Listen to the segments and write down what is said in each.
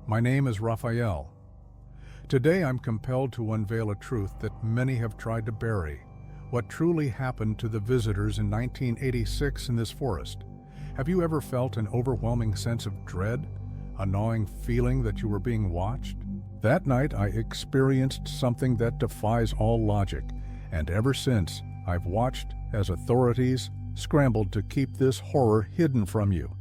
My name is Raphael. Today I'm compelled to unveil a truth that many have tried to bury. What truly happened to the visitors in 1986 in this forest? Have you ever felt an overwhelming sense of dread? A gnawing feeling that you were being watched? That night I experienced something that defies all logic, and ever since I've watched as authorities scrambled to keep this horror hidden from you.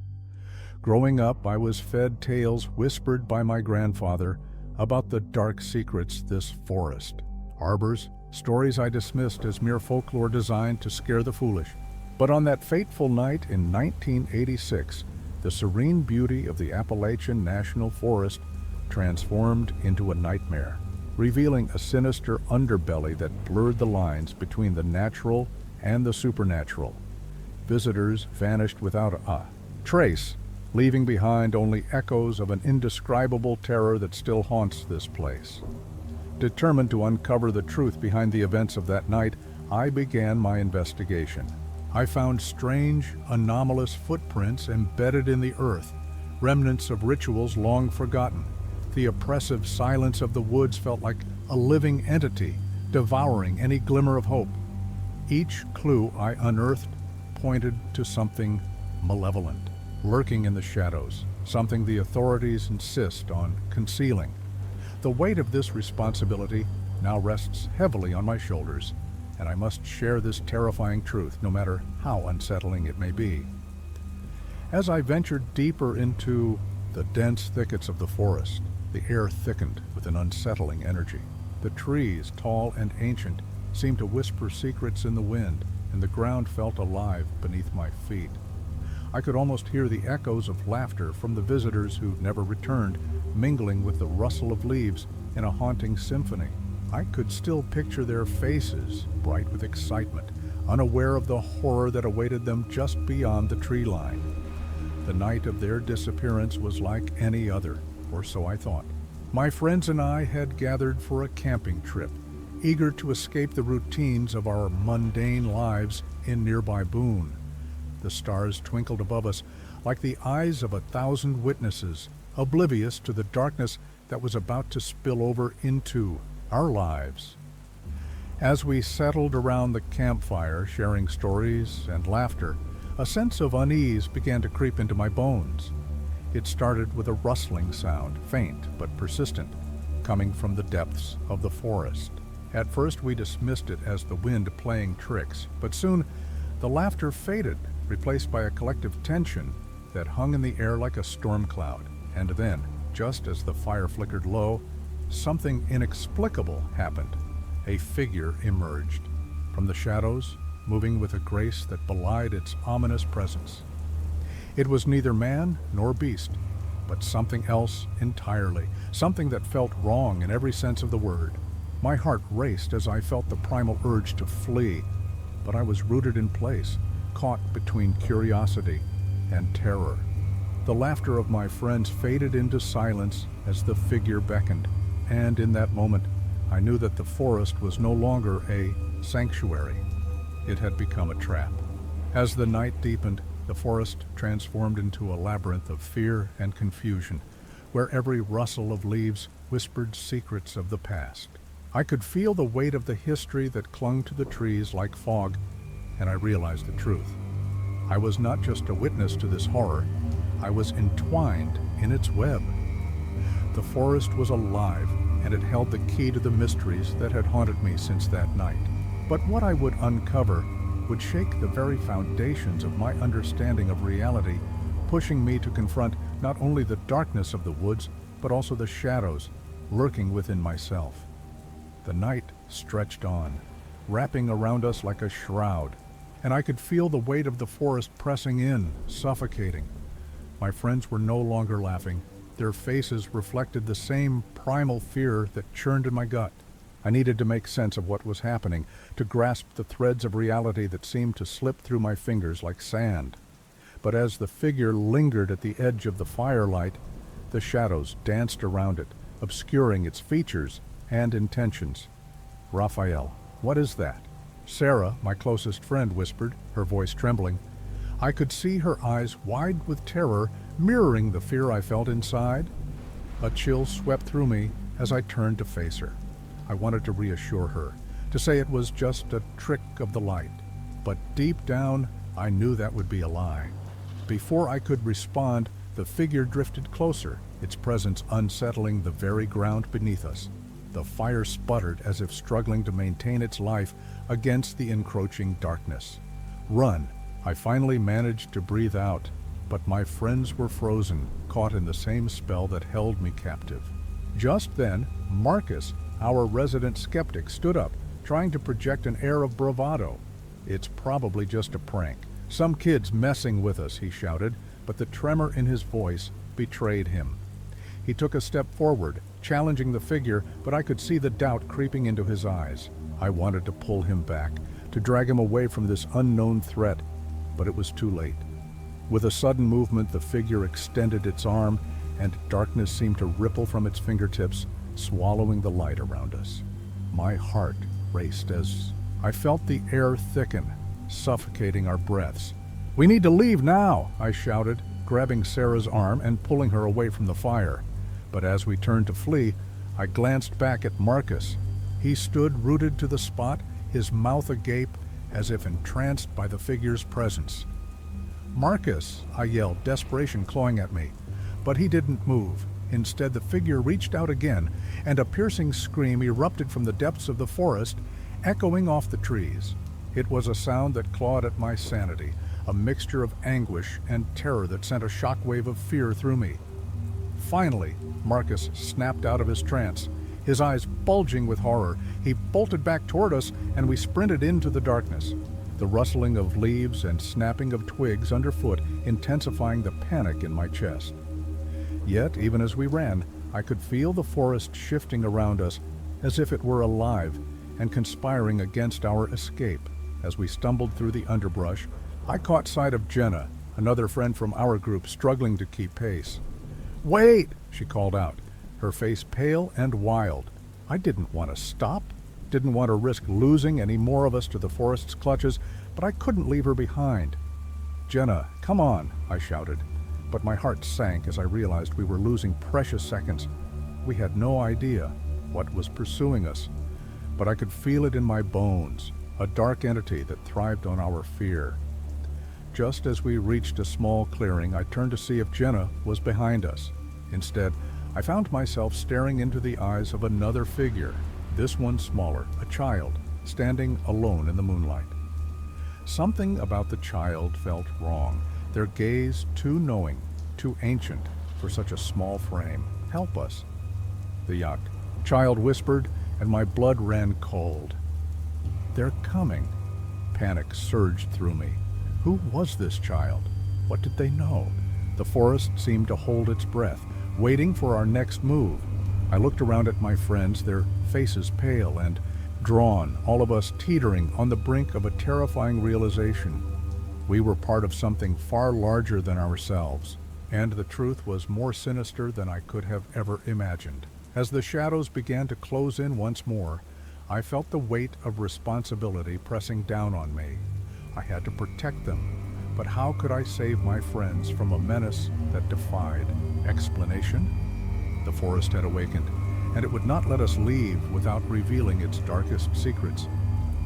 Growing up, I was fed tales whispered by my grandfather about the dark secrets this forest harbors, stories I dismissed as mere folklore designed to scare the foolish. But on that fateful night in 1986, the serene beauty of the Appalachian National Forest transformed into a nightmare, revealing a sinister underbelly that blurred the lines between the natural and the supernatural. Visitors vanished without a trace, leaving behind only echoes of an indescribable terror that still haunts this place. Determined to uncover the truth behind the events of that night, I began my investigation. I found strange, anomalous footprints embedded in the earth, remnants of rituals long forgotten. The oppressive silence of the woods felt like a living entity, devouring any glimmer of hope. Each clue I unearthed pointed to something malevolent, lurking in the shadows, something the authorities insist on concealing. The weight of this responsibility now rests heavily on my shoulders, and I must share this terrifying truth, no matter how unsettling it may be. As I ventured deeper into the dense thickets of the forest, the air thickened with an unsettling energy. The trees, tall and ancient, seemed to whisper secrets in the wind, and the ground felt alive beneath my feet. I could almost hear the echoes of laughter from the visitors who never returned, mingling with the rustle of leaves in a haunting symphony. I could still picture their faces, bright with excitement, unaware of the horror that awaited them just beyond the tree line. The night of their disappearance was like any other, or so I thought. My friends and I had gathered for a camping trip, eager to escape the routines of our mundane lives in nearby Boone. The stars twinkled above us like the eyes of 1,000 witnesses, oblivious to the darkness that was about to spill over into our lives. As we settled around the campfire, sharing stories and laughter, a sense of unease began to creep into my bones. It started with a rustling sound, faint but persistent, coming from the depths of the forest. At first we dismissed it as the wind playing tricks, but soon the laughter faded, replaced by a collective tension that hung in the air like a storm cloud. And then, just as the fire flickered low, something inexplicable happened. A figure emerged from the shadows, moving with a grace that belied its ominous presence. It was neither man nor beast, but something else entirely, something that felt wrong in every sense of the word. My heart raced as I felt the primal urge to flee, but I was rooted in place, caught between curiosity and terror. The laughter of my friends faded into silence as the figure beckoned, and in that moment, I knew that the forest was no longer a sanctuary. It had become a trap. As the night deepened, the forest transformed into a labyrinth of fear and confusion, where every rustle of leaves whispered secrets of the past. I could feel the weight of the history that clung to the trees like fog, and I realized the truth. I was not just a witness to this horror, I was entwined in its web. The forest was alive, and it held the key to the mysteries that had haunted me since that night. But what I would uncover would shake the very foundations of my understanding of reality, pushing me to confront not only the darkness of the woods, but also the shadows lurking within myself. The night stretched on, wrapping around us like a shroud, and I could feel the weight of the forest pressing in, suffocating. My friends were no longer laughing. Their faces reflected the same primal fear that churned in my gut. I needed to make sense of what was happening, to grasp the threads of reality that seemed to slip through my fingers like sand. But as the figure lingered at the edge of the firelight, the shadows danced around it, obscuring its features and intentions. "Raphael, what is that?" Sarah, my closest friend, whispered, her voice trembling. I could see her eyes wide with terror, mirroring the fear I felt inside. A chill swept through me as I turned to face her. I wanted to reassure her, to say it was just a trick of the light. But deep down, I knew that would be a lie. Before I could respond, the figure drifted closer, its presence unsettling the very ground beneath us. The fire sputtered as if struggling to maintain its life against the encroaching darkness. Run! I finally managed to breathe out, but my friends were frozen, caught in the same spell that held me captive. Just then, Marcus, our resident skeptic, stood up, trying to project an air of bravado. "It's probably just a prank. Some kid's messing with us," he shouted, but the tremor in his voice betrayed him. He took a step forward, challenging the figure, but I could see the doubt creeping into his eyes. I wanted to pull him back, to drag him away from this unknown threat, but it was too late. With a sudden movement, the figure extended its arm, and darkness seemed to ripple from its fingertips, swallowing the light around us. My heart raced as I felt the air thicken, suffocating our breaths. "We need to leave now," I shouted, grabbing Sarah's arm and pulling her away from the fire. But as we turned to flee, I glanced back at Marcus. He stood rooted to the spot, his mouth agape, as if entranced by the figure's presence. "Marcus!" I yelled, desperation clawing at me. But he didn't move. Instead, the figure reached out again, and a piercing scream erupted from the depths of the forest, echoing off the trees. It was a sound that clawed at my sanity, a mixture of anguish and terror that sent a shockwave of fear through me. Finally, Marcus snapped out of his trance. His eyes bulging with horror, he bolted back toward us, and we sprinted into the darkness. The rustling of leaves and snapping of twigs underfoot intensifying the panic in my chest. Yet, even as we ran, I could feel the forest shifting around us as if it were alive and conspiring against our escape. As we stumbled through the underbrush, I caught sight of Jenna, another friend from our group, struggling to keep pace. "Wait!" she called out, her face pale and wild. I didn't want to stop, didn't want to risk losing any more of us to the forest's clutches, but I couldn't leave her behind. "Jenna, come on," I shouted, but my heart sank as I realized we were losing precious seconds. We had no idea what was pursuing us, but I could feel it in my bones, a dark entity that thrived on our fear. Just as we reached a small clearing, I turned to see if Jenna was behind us. Instead, I found myself staring into the eyes of another figure, this one smaller, a child, standing alone in the moonlight. Something about the child felt wrong, their gaze too knowing, too ancient for such a small frame. "Help us," the child whispered, and my blood ran cold. "They're coming." Panic surged through me. Who was this child? What did they know? The forest seemed to hold its breath, waiting for our next move. I looked around at my friends, their faces pale and drawn, all of us teetering on the brink of a terrifying realization. We were part of something far larger than ourselves, and the truth was more sinister than I could have ever imagined. As the shadows began to close in once more, I felt the weight of responsibility pressing down on me. I had to protect them, but how could I save my friends from a menace that defied explanation? The forest had awakened, and it would not let us leave without revealing its darkest secrets.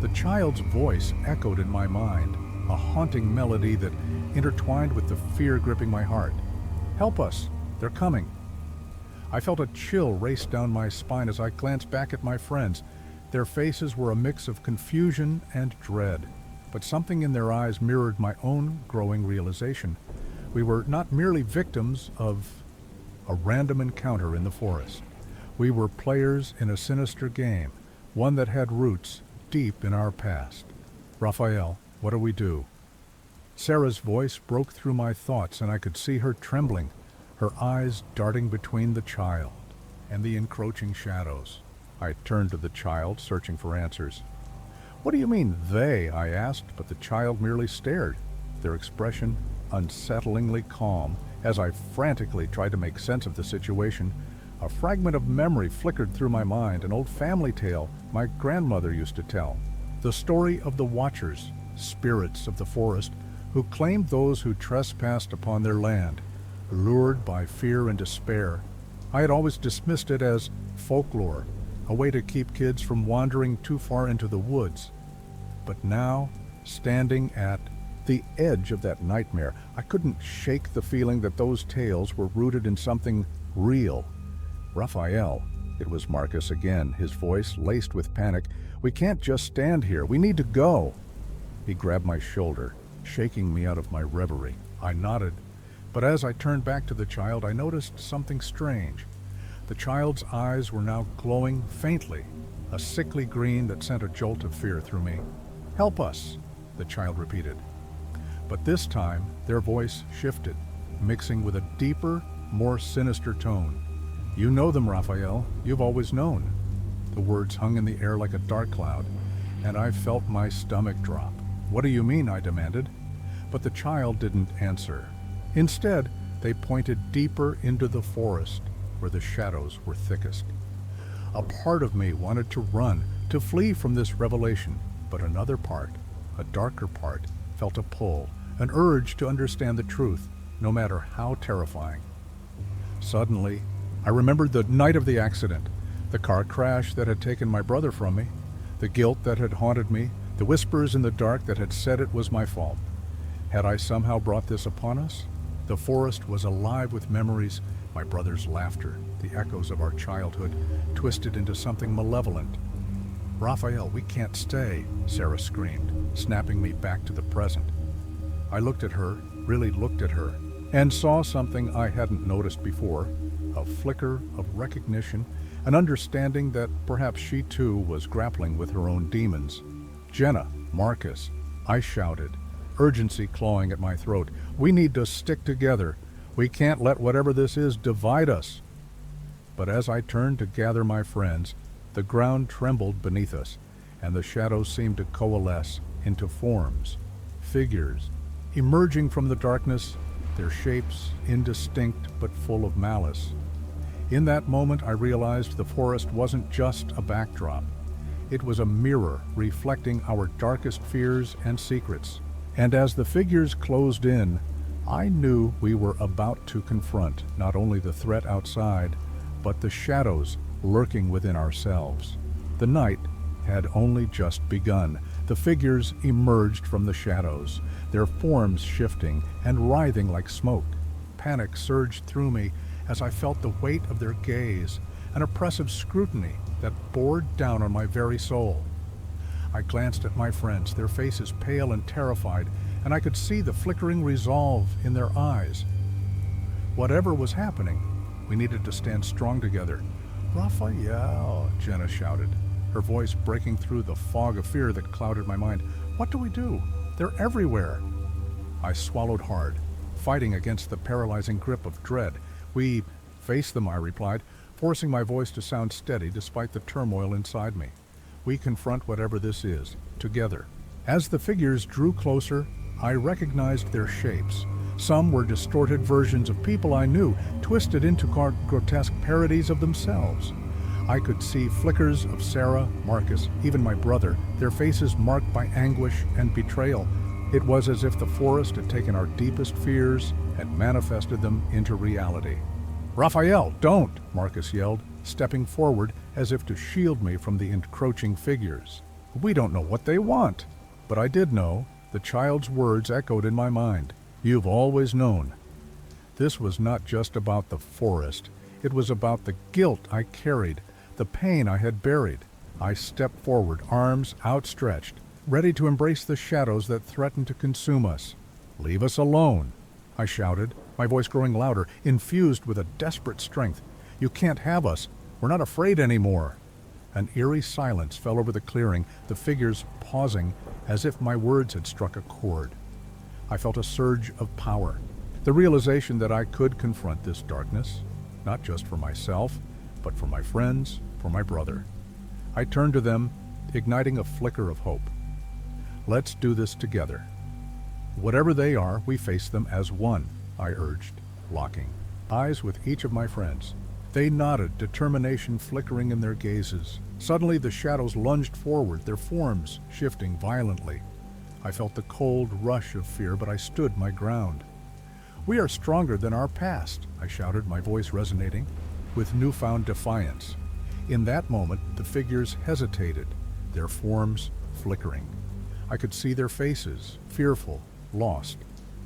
The child's voice echoed in my mind, a haunting melody that intertwined with the fear gripping my heart. "Help us! They're coming!" I felt a chill race down my spine as I glanced back at my friends. Their faces were a mix of confusion and dread, but something in their eyes mirrored my own growing realization. We were not merely victims of a random encounter in the forest. We were players in a sinister game, one that had roots deep in our past. "Raphael, what do we do?" Sarah's voice broke through my thoughts, and I could see her trembling, her eyes darting between the child and the encroaching shadows. I turned to the child, searching for answers. "What do you mean, they?" I asked, but the child merely stared, their expression unsettlingly calm. As I frantically tried to make sense of the situation, a fragment of memory flickered through my mind, an old family tale my grandmother used to tell. The story of the Watchers, spirits of the forest, who claimed those who trespassed upon their land. Lured by fear and despair, I had always dismissed it as folklore, a way to keep kids from wandering too far into the woods. But now, standing at the edge of that nightmare, I couldn't shake the feeling that those tales were rooted in something real. Raphael, it was Marcus again, his voice laced with panic. We can't just stand here. We need to go. He grabbed my shoulder, shaking me out of my reverie. I nodded, but as I turned back to the child, I noticed something strange. The child's eyes were now glowing faintly, a sickly green that sent a jolt of fear through me. Help us, the child repeated. But this time, their voice shifted, mixing with a deeper, more sinister tone. You know them, Raphael. You've always known. The words hung in the air like a dark cloud, and I felt my stomach drop. What do you mean? I demanded. But the child didn't answer. Instead, they pointed deeper into the forest, where the shadows were thickest. A part of me wanted to run, to flee from this revelation, but another part, a darker part, felt a pull, an urge to understand the truth, no matter how terrifying. Suddenly, I remembered the night of the accident, the car crash that had taken my brother from me, the guilt that had haunted me, the whispers in the dark that had said it was my fault. Had I somehow brought this upon us? The forest was alive with memories, my brother's laughter, the echoes of our childhood, twisted into something malevolent. Raphael, we can't stay, Sarah screamed, snapping me back to the present. I looked at her, really looked at her, and saw something I hadn't noticed before, a flicker of recognition, an understanding that perhaps she too was grappling with her own demons. Jenna, Marcus, I shouted, urgency clawing at my throat. We need to stick together. We can't let whatever this is divide us. But as I turned to gather my friends, the ground trembled beneath us, and the shadows seemed to coalesce into forms, figures, emerging from the darkness, their shapes indistinct but full of malice. In that moment, I realized the forest wasn't just a backdrop. It was a mirror reflecting our darkest fears and secrets. And as the figures closed in, I knew we were about to confront not only the threat outside, but the shadows lurking within ourselves. The night had only just begun. The figures emerged from the shadows, their forms shifting and writhing like smoke. Panic surged through me as I felt the weight of their gaze, an oppressive scrutiny that bore down on my very soul. I glanced at my friends, their faces pale and terrified, and I could see the flickering resolve in their eyes. Whatever was happening, we needed to stand strong together. Raphael, Jenna shouted, her voice breaking through the fog of fear that clouded my mind. What do we do? They're everywhere. I swallowed hard, fighting against the paralyzing grip of dread. We face them, I replied, forcing my voice to sound steady despite the turmoil inside me. We confront whatever this is, together. As the figures drew closer, I recognized their shapes. Some were distorted versions of people I knew, twisted into grotesque parodies of themselves. I could see flickers of Sarah, Marcus, even my brother, their faces marked by anguish and betrayal. It was as if the forest had taken our deepest fears and manifested them into reality. Raphael, don't! Marcus yelled, stepping forward as if to shield me from the encroaching figures. We don't know what they want. But I did know. The child's words echoed in my mind. You've always known. This was not just about the forest. It was about the guilt I carried, the pain I had buried. I stepped forward, arms outstretched, ready to embrace the shadows that threatened to consume us. Leave us alone, I shouted, my voice growing louder, infused with a desperate strength. You can't have us. We're not afraid anymore. An eerie silence fell over the clearing, the figures pausing as if my words had struck a chord. I felt a surge of power, the realization that I could confront this darkness, not just for myself, but for my friends, for my brother. I turned to them, igniting a flicker of hope. Let's do this together. Whatever they are, we face them as one, I urged, locking eyes with each of my friends. They nodded, determination flickering in their gazes. Suddenly the shadows lunged forward, their forms shifting violently. I felt the cold rush of fear, but I stood my ground. We are stronger than our past, I shouted, my voice resonating. with newfound defiance. In that moment, the figures hesitated, their forms flickering. I could see their faces, fearful, lost,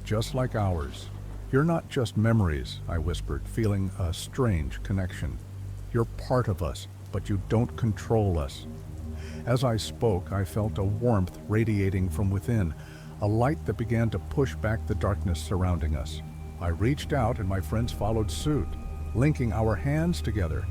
just like ours. "You're not just memories," I whispered, feeling a strange connection. "You're part of us, but you don't control us." As I spoke, I felt a warmth radiating from within, a light that began to push back the darkness surrounding us. I reached out and my friends followed suit, linking our hands together.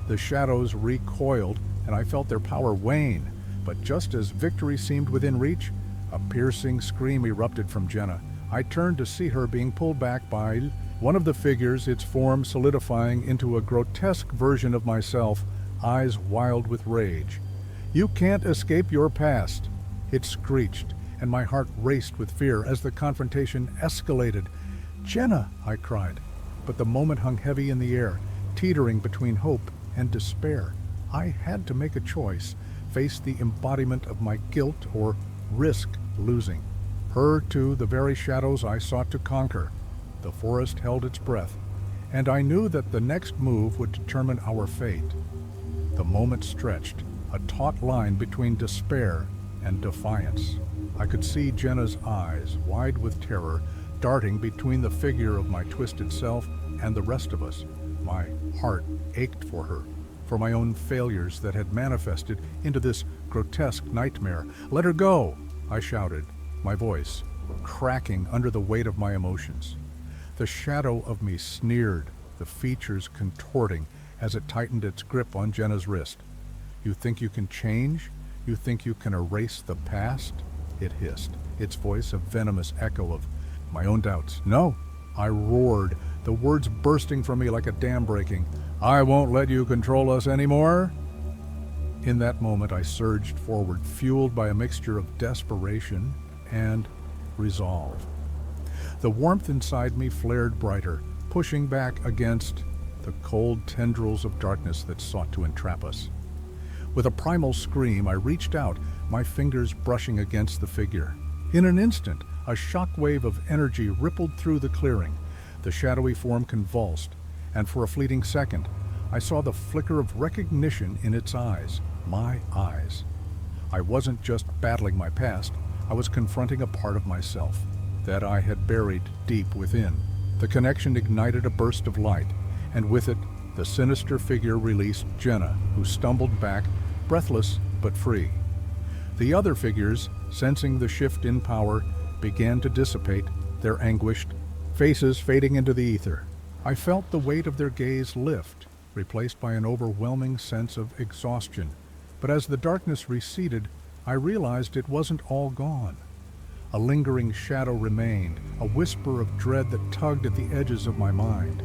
The shadows recoiled and I felt their power wane, but just as victory seemed within reach, a piercing scream erupted from Jenna. I turned to see her being pulled back by one of the figures, its form solidifying into a grotesque version of myself, eyes wild with rage. "You can't escape your past," it screeched, and my heart raced with fear as the confrontation escalated. "Jenna!" I cried, but the moment hung heavy in the air, teetering between hope and despair. I had to make a choice, face the embodiment of my guilt or risk losing. Her to the very shadows I sought to conquer. The forest held its breath, and I knew that the next move would determine our fate. The moment stretched, a taut line between despair and defiance. I could see Jenna's eyes, wide with terror, darting between the figure of my twisted self and the rest of us. My heart ached for her, for my own failures that had manifested into this grotesque nightmare. "Let her go!" I shouted, my voice cracking under the weight of my emotions. The shadow of me sneered, the features contorting as it tightened its grip on Jenna's wrist. "You think you can change? You think you can erase the past?" It hissed, its voice a venomous echo of my own doubts. "No!" I roared, the words bursting from me like a dam breaking. "I won't let you control us anymore!" In that moment, I surged forward, fueled by a mixture of desperation and resolve. The warmth inside me flared brighter, pushing back against the cold tendrils of darkness that sought to entrap us. With a primal scream, I reached out, my fingers brushing against the figure. In an instant, a shock wave of energy rippled through the clearing. The shadowy form convulsed, and for a fleeting second, I saw the flicker of recognition in its eyes, my eyes. I wasn't just battling my past, I was confronting a part of myself that I had buried deep within. The connection ignited a burst of light, and with it, the sinister figure released Jenna, who stumbled back, breathless but free. The other figures, sensing the shift in power, began to dissipate, their anguished faces fading into the ether. I felt the weight of their gaze lift, replaced by an overwhelming sense of exhaustion. But as the darkness receded, I realized it wasn't all gone. A lingering shadow remained, a whisper of dread that tugged at the edges of my mind.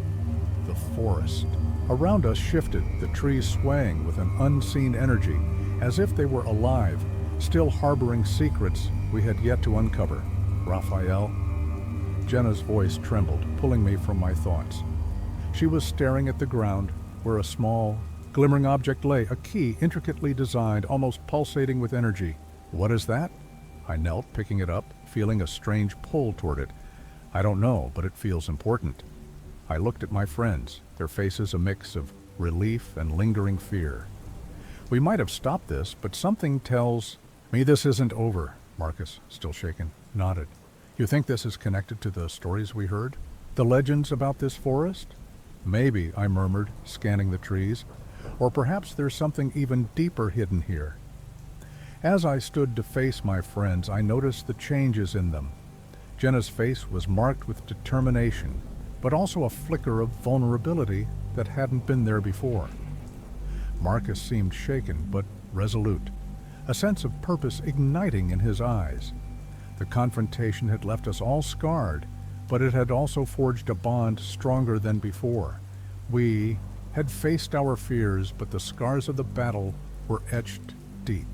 The forest around us shifted, the trees swaying with an unseen energy, as if they were alive, still harboring secrets we had yet to uncover. "Raphael?" Jenna's voice trembled, pulling me from my thoughts. She was staring at the ground, where a small, glimmering object lay, a key intricately designed, almost pulsating with energy. "What is that?" I knelt, picking it up, feeling a strange pull toward it. "I don't know, but it feels important." I looked at my friends, their faces a mix of relief and lingering fear. "We might have stopped this, but something tells me this isn't over." Marcus, still shaken, nodded. "You think this is connected to the stories we heard? The legends about this forest?" "Maybe," I murmured, scanning the trees. "Or perhaps there's something even deeper hidden here." As I stood to face my friends, I noticed the changes in them. Jenna's face was marked with determination, but also a flicker of vulnerability that hadn't been there before. Marcus seemed shaken, but resolute, a sense of purpose igniting in his eyes. The confrontation had left us all scarred, but it had also forged a bond stronger than before. We had faced our fears, but the scars of the battle were etched deep.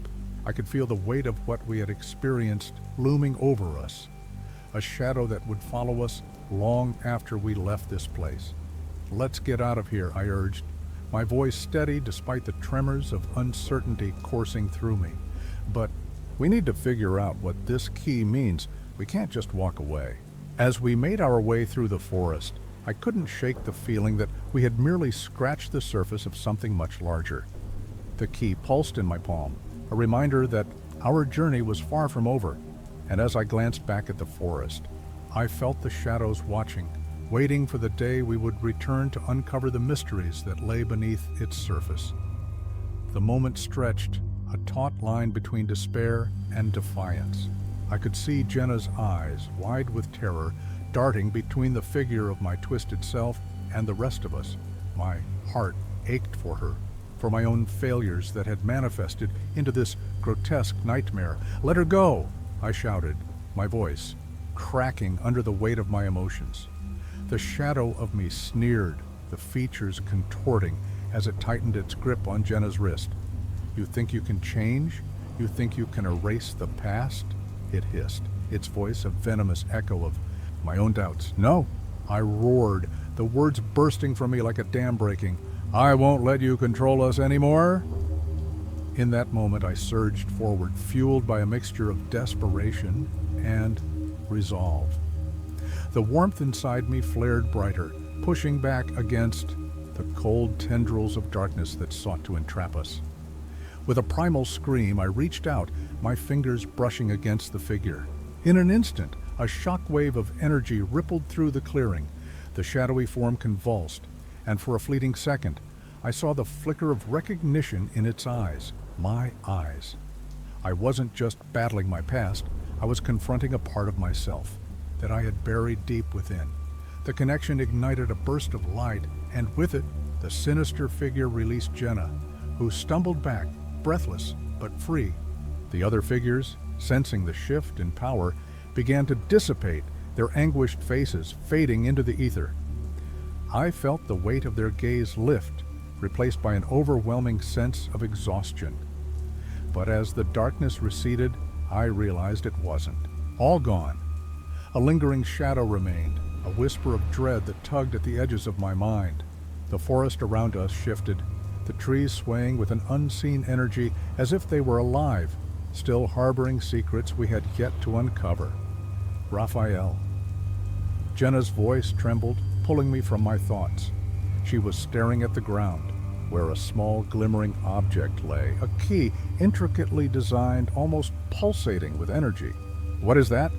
I could feel the weight of what we had experienced looming over us, a shadow that would follow us long after we left this place. "Let's get out of here," I urged, my voice steady despite the tremors of uncertainty coursing through me. "But we need to figure out what this key means. We can't just walk away." As we made our way through the forest, I couldn't shake the feeling that we had merely scratched the surface of something much larger. The key pulsed in my palm, a reminder that our journey was far from over, and as I glanced back at the forest, I felt the shadows watching, waiting for the day we would return to uncover the mysteries that lay beneath its surface. The moment stretched, a taut line between despair and defiance. I could see Jenna's eyes, wide with terror, darting between the figure of my twisted self and the rest of us. My heart ached for her, for my own failures that had manifested into this grotesque nightmare. "Let her go!" I shouted, my voice cracking under the weight of my emotions. The shadow of me sneered, the features contorting as it tightened its grip on Jenna's wrist. "You think you can change? You think you can erase the past?" It hissed, its voice a venomous echo of my own doubts. "No!" I roared, the words bursting from me like a dam breaking. "I won't let you control us anymore!" In that moment, I surged forward, fueled by a mixture of desperation and resolve. The warmth inside me flared brighter, pushing back against the cold tendrils of darkness that sought to entrap us. With a primal scream, I reached out, my fingers brushing against the figure. In an instant, a shock wave of energy rippled through the clearing. The shadowy form convulsed, and for a fleeting second, I saw the flicker of recognition in its eyes. My eyes. I wasn't just battling my past, I was confronting a part of myself that I had buried deep within. The connection ignited a burst of light, and with it, the sinister figure released Jenna, who stumbled back, breathless but free. The other figures, sensing the shift in power, began to dissipate, their anguished faces fading into the ether. I felt the weight of their gaze lift, replaced by an overwhelming sense of exhaustion. But as the darkness receded, I realized it wasn't. All gone. A lingering shadow remained, a whisper of dread that tugged at the edges of my mind. The forest around us shifted, the trees swaying with an unseen energy as if they were alive, still harboring secrets we had yet to uncover. Raphael. Jenna's voice trembled, pulling me from my thoughts. She was staring at the ground, where a small glimmering object lay, a key intricately designed, almost pulsating with energy. "What is that?"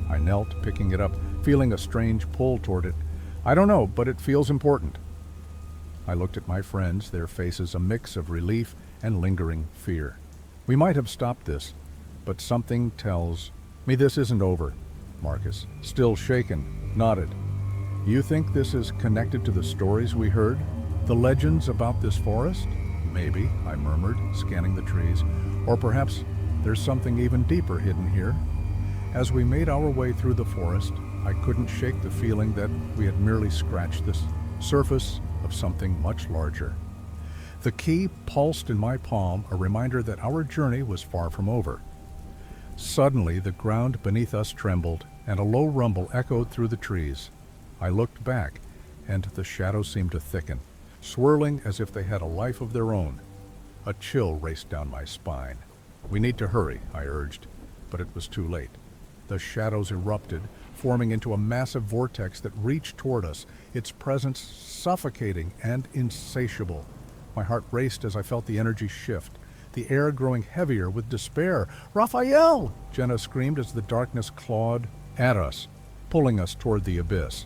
I knelt, picking it up, feeling a strange pull toward it. "I don't know, but it feels important." I looked at my friends, their faces a mix of relief and lingering fear. "We might have stopped this, but something tells me this isn't over." Marcus, still shaken, nodded. "You think this is connected to the stories we heard? The legends about this forest?" "Maybe," I murmured, scanning the trees. "Or perhaps there's something even deeper hidden here." As we made our way through the forest, I couldn't shake the feeling that we had merely scratched the surface of something much larger. The key pulsed in my palm, a reminder that our journey was far from over. Suddenly, the ground beneath us trembled, and a low rumble echoed through the trees. I looked back, and the shadows seemed to thicken, swirling as if they had a life of their own. A chill raced down my spine. "We need to hurry," I urged, but it was too late. The shadows erupted, forming into a massive vortex that reached toward us, its presence suffocating and insatiable. My heart raced as I felt the energy shift, the air growing heavier with despair. "Raphael!" Jenna screamed as the darkness clawed at us, pulling us toward the abyss.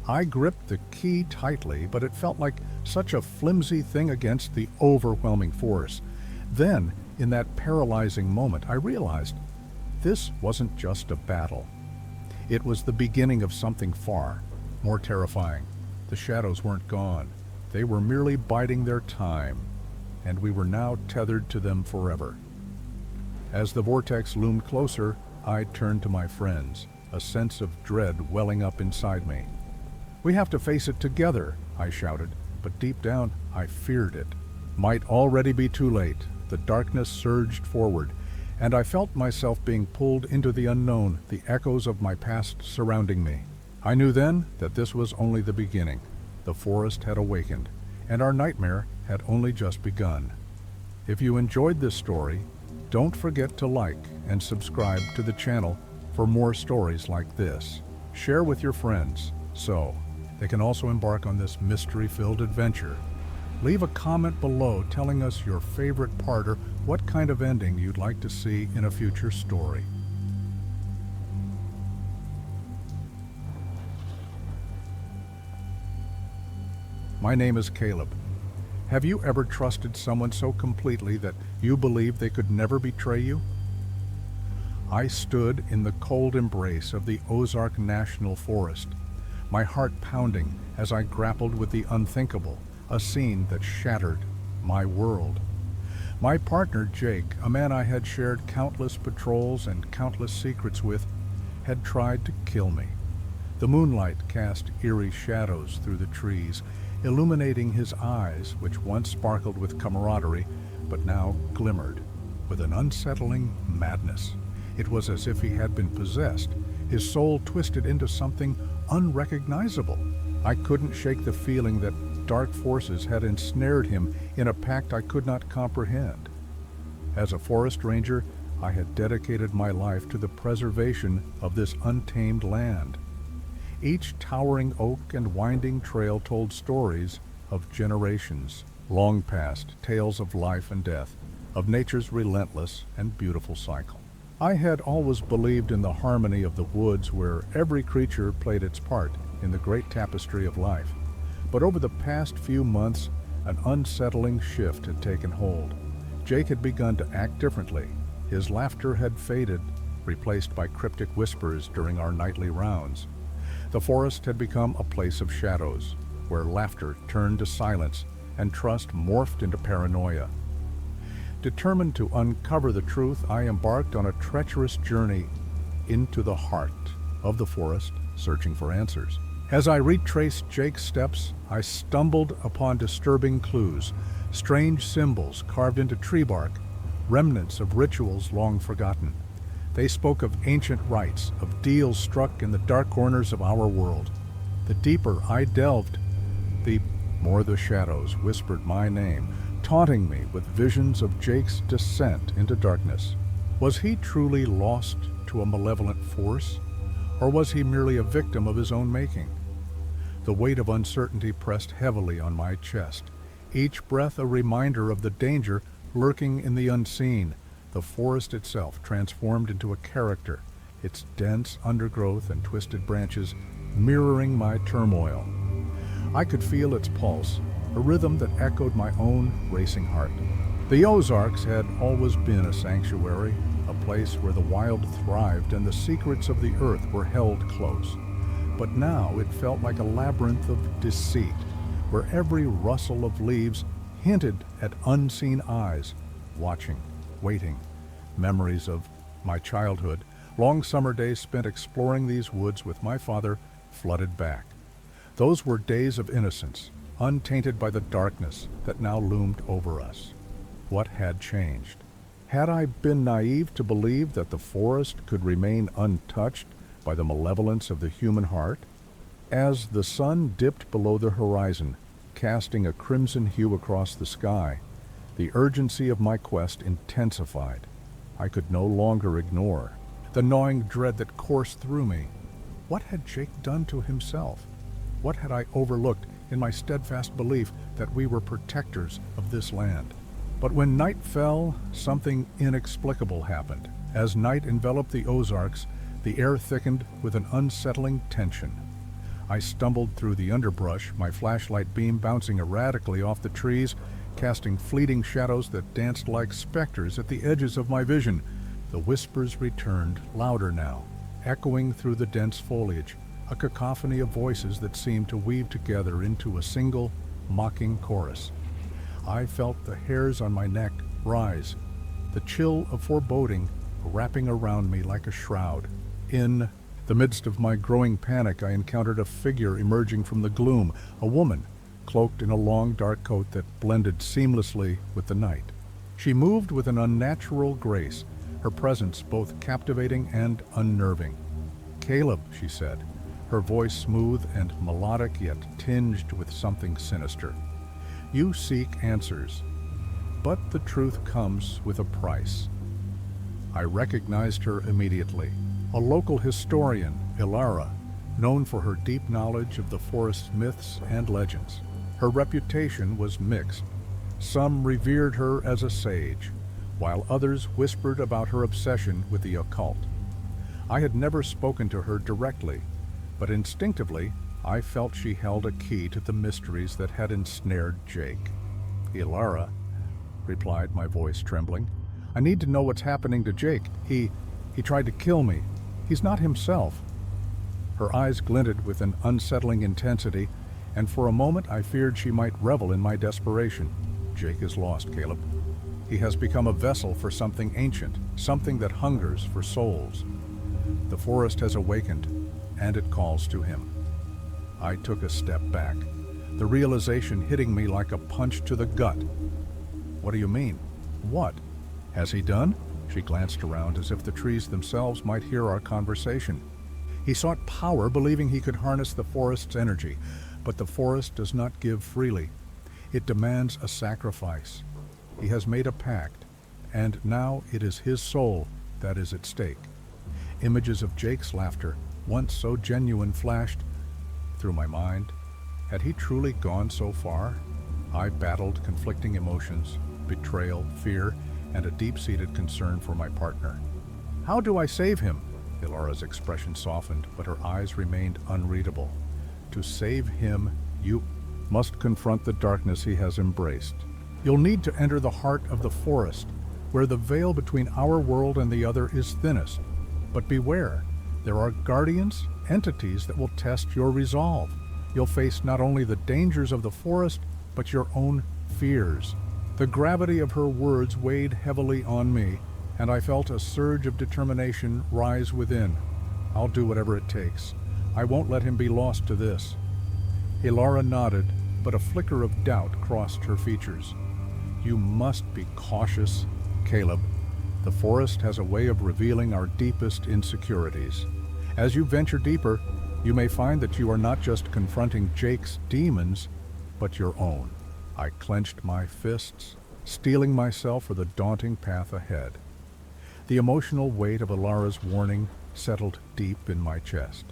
I gripped the key tightly, but it felt like such a flimsy thing against the overwhelming force. Then, in that paralyzing moment, I realized this wasn't just a battle. It was the beginning of something far more terrifying. The shadows weren't gone. They were merely biding their time, and we were now tethered to them forever. As the vortex loomed closer, I turned to my friends, a sense of dread welling up inside me. "We have to face it together," I shouted, but deep down I feared it. Might already be too late. The darkness surged forward, and I felt myself being pulled into the unknown, the echoes of my past surrounding me. I knew then that this was only the beginning. The forest had awakened, and our nightmare had only just begun. If you enjoyed this story, don't forget to like and subscribe to the channel for more stories like this. Share with your friends. So, They can also embark on this mystery-filled adventure. Leave a comment below telling us your favorite part or what kind of ending you'd like to see in a future story. My name is Caleb. Have you ever trusted someone so completely that you believed they could never betray you? I stood in the cold embrace of the Ozark National Forest, my heart pounding as I grappled with the unthinkable, a scene that shattered my world. My partner, Jake, a man I had shared countless patrols and countless secrets with, had tried to kill me. The moonlight cast eerie shadows through the trees, illuminating his eyes, which once sparkled with camaraderie, but now glimmered with an unsettling madness. It was as if he had been possessed, his soul twisted into something unrecognizable. I couldn't shake the feeling that dark forces had ensnared him in a pact I could not comprehend. As a forest ranger, I had dedicated my life to the preservation of this untamed land. Each towering oak and winding trail told stories of generations, long past, tales of life and death, of nature's relentless and beautiful cycle. I had always believed in the harmony of the woods where every creature played its part in the great tapestry of life. But over the past few months, an unsettling shift had taken hold. Jake had begun to act differently. His laughter had faded, replaced by cryptic whispers during our nightly rounds. The forest had become a place of shadows, where laughter turned to silence and trust morphed into paranoia. Determined to uncover the truth, I embarked on a treacherous journey into the heart of the forest, searching for answers. As I retraced Jake's steps, I stumbled upon disturbing clues, strange symbols carved into tree bark, remnants of rituals long forgotten. They spoke of ancient rites, of deals struck in the dark corners of our world. The deeper I delved, the more the shadows whispered my name, taunting me with visions of Jake's descent into darkness. Was he truly lost to a malevolent force, or was he merely a victim of his own making? The weight of uncertainty pressed heavily on my chest, each breath a reminder of the danger lurking in the unseen. The forest itself transformed into a character, its dense undergrowth and twisted branches mirroring my turmoil. I could feel its pulse, a rhythm that echoed my own racing heart. The Ozarks had always been a sanctuary, a place where the wild thrived and the secrets of the earth were held close. But now it felt like a labyrinth of deceit, where every rustle of leaves hinted at unseen eyes, watching, waiting. Memories of my childhood, long summer days spent exploring these woods with my father, flooded back. Those were days of innocence, untainted by the darkness that now loomed over us. What had changed? Had I been naive to believe that the forest could remain untouched by the malevolence of the human heart? As the sun dipped below the horizon, casting a crimson hue across the sky, the urgency of my quest intensified. I could no longer ignore the gnawing dread that coursed through me. What had Jake done to himself? What had I overlooked in my steadfast belief that we were protectors of this land? But when night fell, something inexplicable happened. As night enveloped the Ozarks, the air thickened with an unsettling tension. I stumbled through the underbrush, my flashlight beam bouncing erratically off the trees, casting fleeting shadows that danced like specters at the edges of my vision. The whispers returned, louder now, echoing through the dense foliage, a cacophony of voices that seemed to weave together into a single, mocking chorus. I felt the hairs on my neck rise, the chill of foreboding wrapping around me like a shroud. In the midst of my growing panic, I encountered a figure emerging from the gloom, a woman, cloaked in a long dark coat that blended seamlessly with the night. She moved with an unnatural grace, her presence both captivating and unnerving. "Caleb," she said, her voice smooth and melodic yet tinged with something sinister. "You seek answers, but the truth comes with a price." I recognized her immediately. A local historian, Ilara, known for her deep knowledge of the forest's myths and legends. Her reputation was mixed. Some revered her as a sage, while others whispered about her obsession with the occult. I had never spoken to her directly, but instinctively I felt she held a key to the mysteries that had ensnared Jake. "Ilara," replied my voice trembling. "I need to know what's happening to Jake. He tried to kill me. He's not himself." Her eyes glinted with an unsettling intensity, and for a moment I feared she might revel in my desperation. "Jake is lost, Caleb. He has become a vessel for something ancient, something that hungers for souls. The forest has awakened, and it calls to him." I took a step back, the realization hitting me like a punch to the gut. "What do you mean? What has he done?" She glanced around as if the trees themselves might hear our conversation. "He sought power, believing he could harness the forest's energy, but the forest does not give freely. It demands a sacrifice. He has made a pact, and now it is his soul that is at stake." Images of Jake's laughter, once so genuine, flashed through my mind. Had he truly gone so far? I battled conflicting emotions, betrayal, fear, and a deep-seated concern for my partner. "How do I save him?" Ilara's expression softened, but her eyes remained unreadable. "To save him, you must confront the darkness he has embraced. You'll need to enter the heart of the forest, where the veil between our world and the other is thinnest. But beware, there are guardians, entities that will test your resolve. You'll face not only the dangers of the forest, but your own fears." The gravity of her words weighed heavily on me, and I felt a surge of determination rise within. "I'll do whatever it takes. I won't let him be lost to this." Ilara nodded, but a flicker of doubt crossed her features. "You must be cautious, Caleb. The forest has a way of revealing our deepest insecurities. As you venture deeper, you may find that you are not just confronting Jake's demons, but your own." I clenched my fists, steeling myself for the daunting path ahead. The emotional weight of Ilara's warning settled deep in my chest.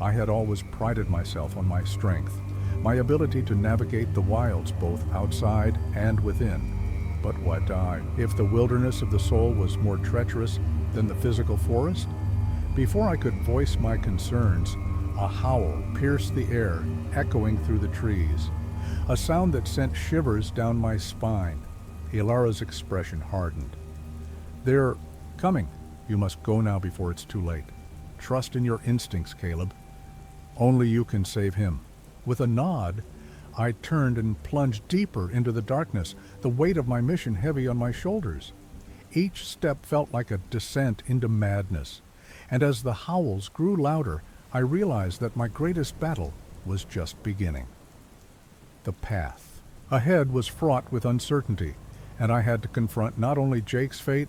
I had always prided myself on my strength, my ability to navigate the wilds both outside and within. But what if the wilderness of the soul was more treacherous than the physical forest? Before I could voice my concerns, a howl pierced the air, echoing through the trees, a sound that sent shivers down my spine. Ilara's expression hardened. "They're coming. You must go now before it's too late. Trust in your instincts, Caleb. Only you can save him." With a nod, I turned and plunged deeper into the darkness, the weight of my mission heavy on my shoulders. Each step felt like a descent into madness, and as the howls grew louder, I realized that my greatest battle was just beginning. The path ahead was fraught with uncertainty, and I had to confront not only Jake's fate,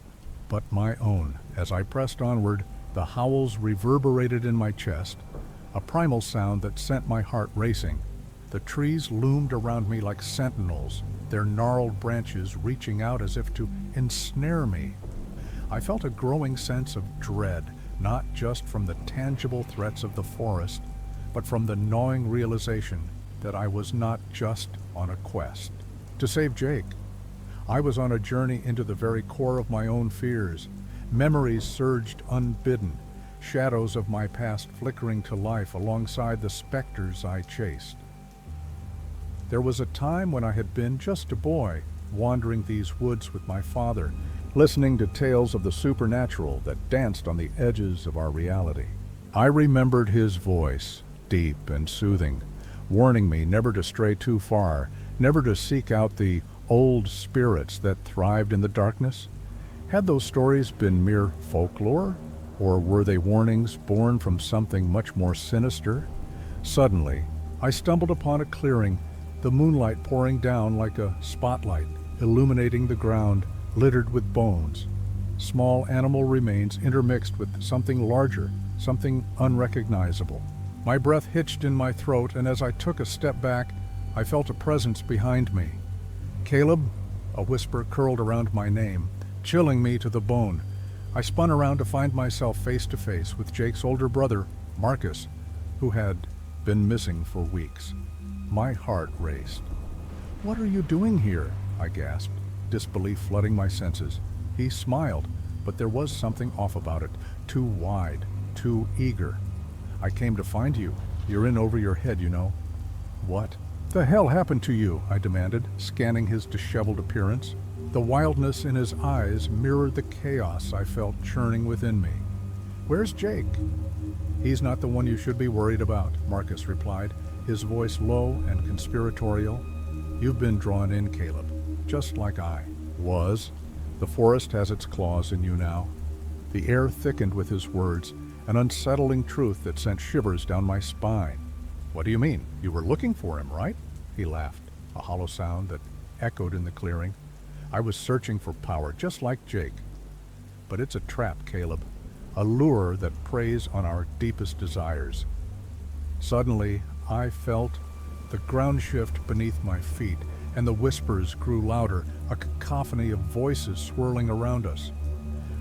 but my own. As I pressed onward, the howls reverberated in my chest, a primal sound that sent my heart racing. The trees loomed around me like sentinels, their gnarled branches reaching out as if to ensnare me. I felt a growing sense of dread, not just from the tangible threats of the forest, but from the gnawing realization that I was not just on a quest to save Jake. I was on a journey into the very core of my own fears. Memories surged unbidden, shadows of my past flickering to life alongside the specters I chased. There was a time when I had been just a boy, wandering these woods with my father, listening to tales of the supernatural that danced on the edges of our reality. I remembered his voice, deep and soothing, warning me never to stray too far, never to seek out the old spirits that thrived in the darkness. Had those stories been mere folklore, or were they warnings born from something much more sinister? Suddenly, I stumbled upon a clearing, the moonlight pouring down like a spotlight, illuminating the ground littered with bones. Small animal remains intermixed with something larger, something unrecognizable. My breath hitched in my throat, and as I took a step back, I felt a presence behind me. "Caleb," a whisper curled around my name, chilling me to the bone. I spun around to find myself face to face with Jake's older brother, Marcus, who had been missing for weeks. My heart raced. "What are you doing here?" I gasped, disbelief flooding my senses. He smiled, but there was something off about it, too wide, too eager. "I came to find you. You're in over your head, you know." "What the hell happened to you?" I demanded, scanning his disheveled appearance. The wildness in his eyes mirrored the chaos I felt churning within me. "Where's Jake?" "He's not the one you should be worried about," Marcus replied, his voice low and conspiratorial. "You've been drawn in, Caleb, just like I was. The forest has its claws in you now." The air thickened with his words, an unsettling truth that sent shivers down my spine. "What do you mean? You were looking for him, right?" He laughed, a hollow sound that echoed in the clearing. "I was searching for power, just like Jake. But it's a trap, Caleb, a lure that preys on our deepest desires." Suddenly, I felt the ground shift beneath my feet, and the whispers grew louder, a cacophony of voices swirling around us.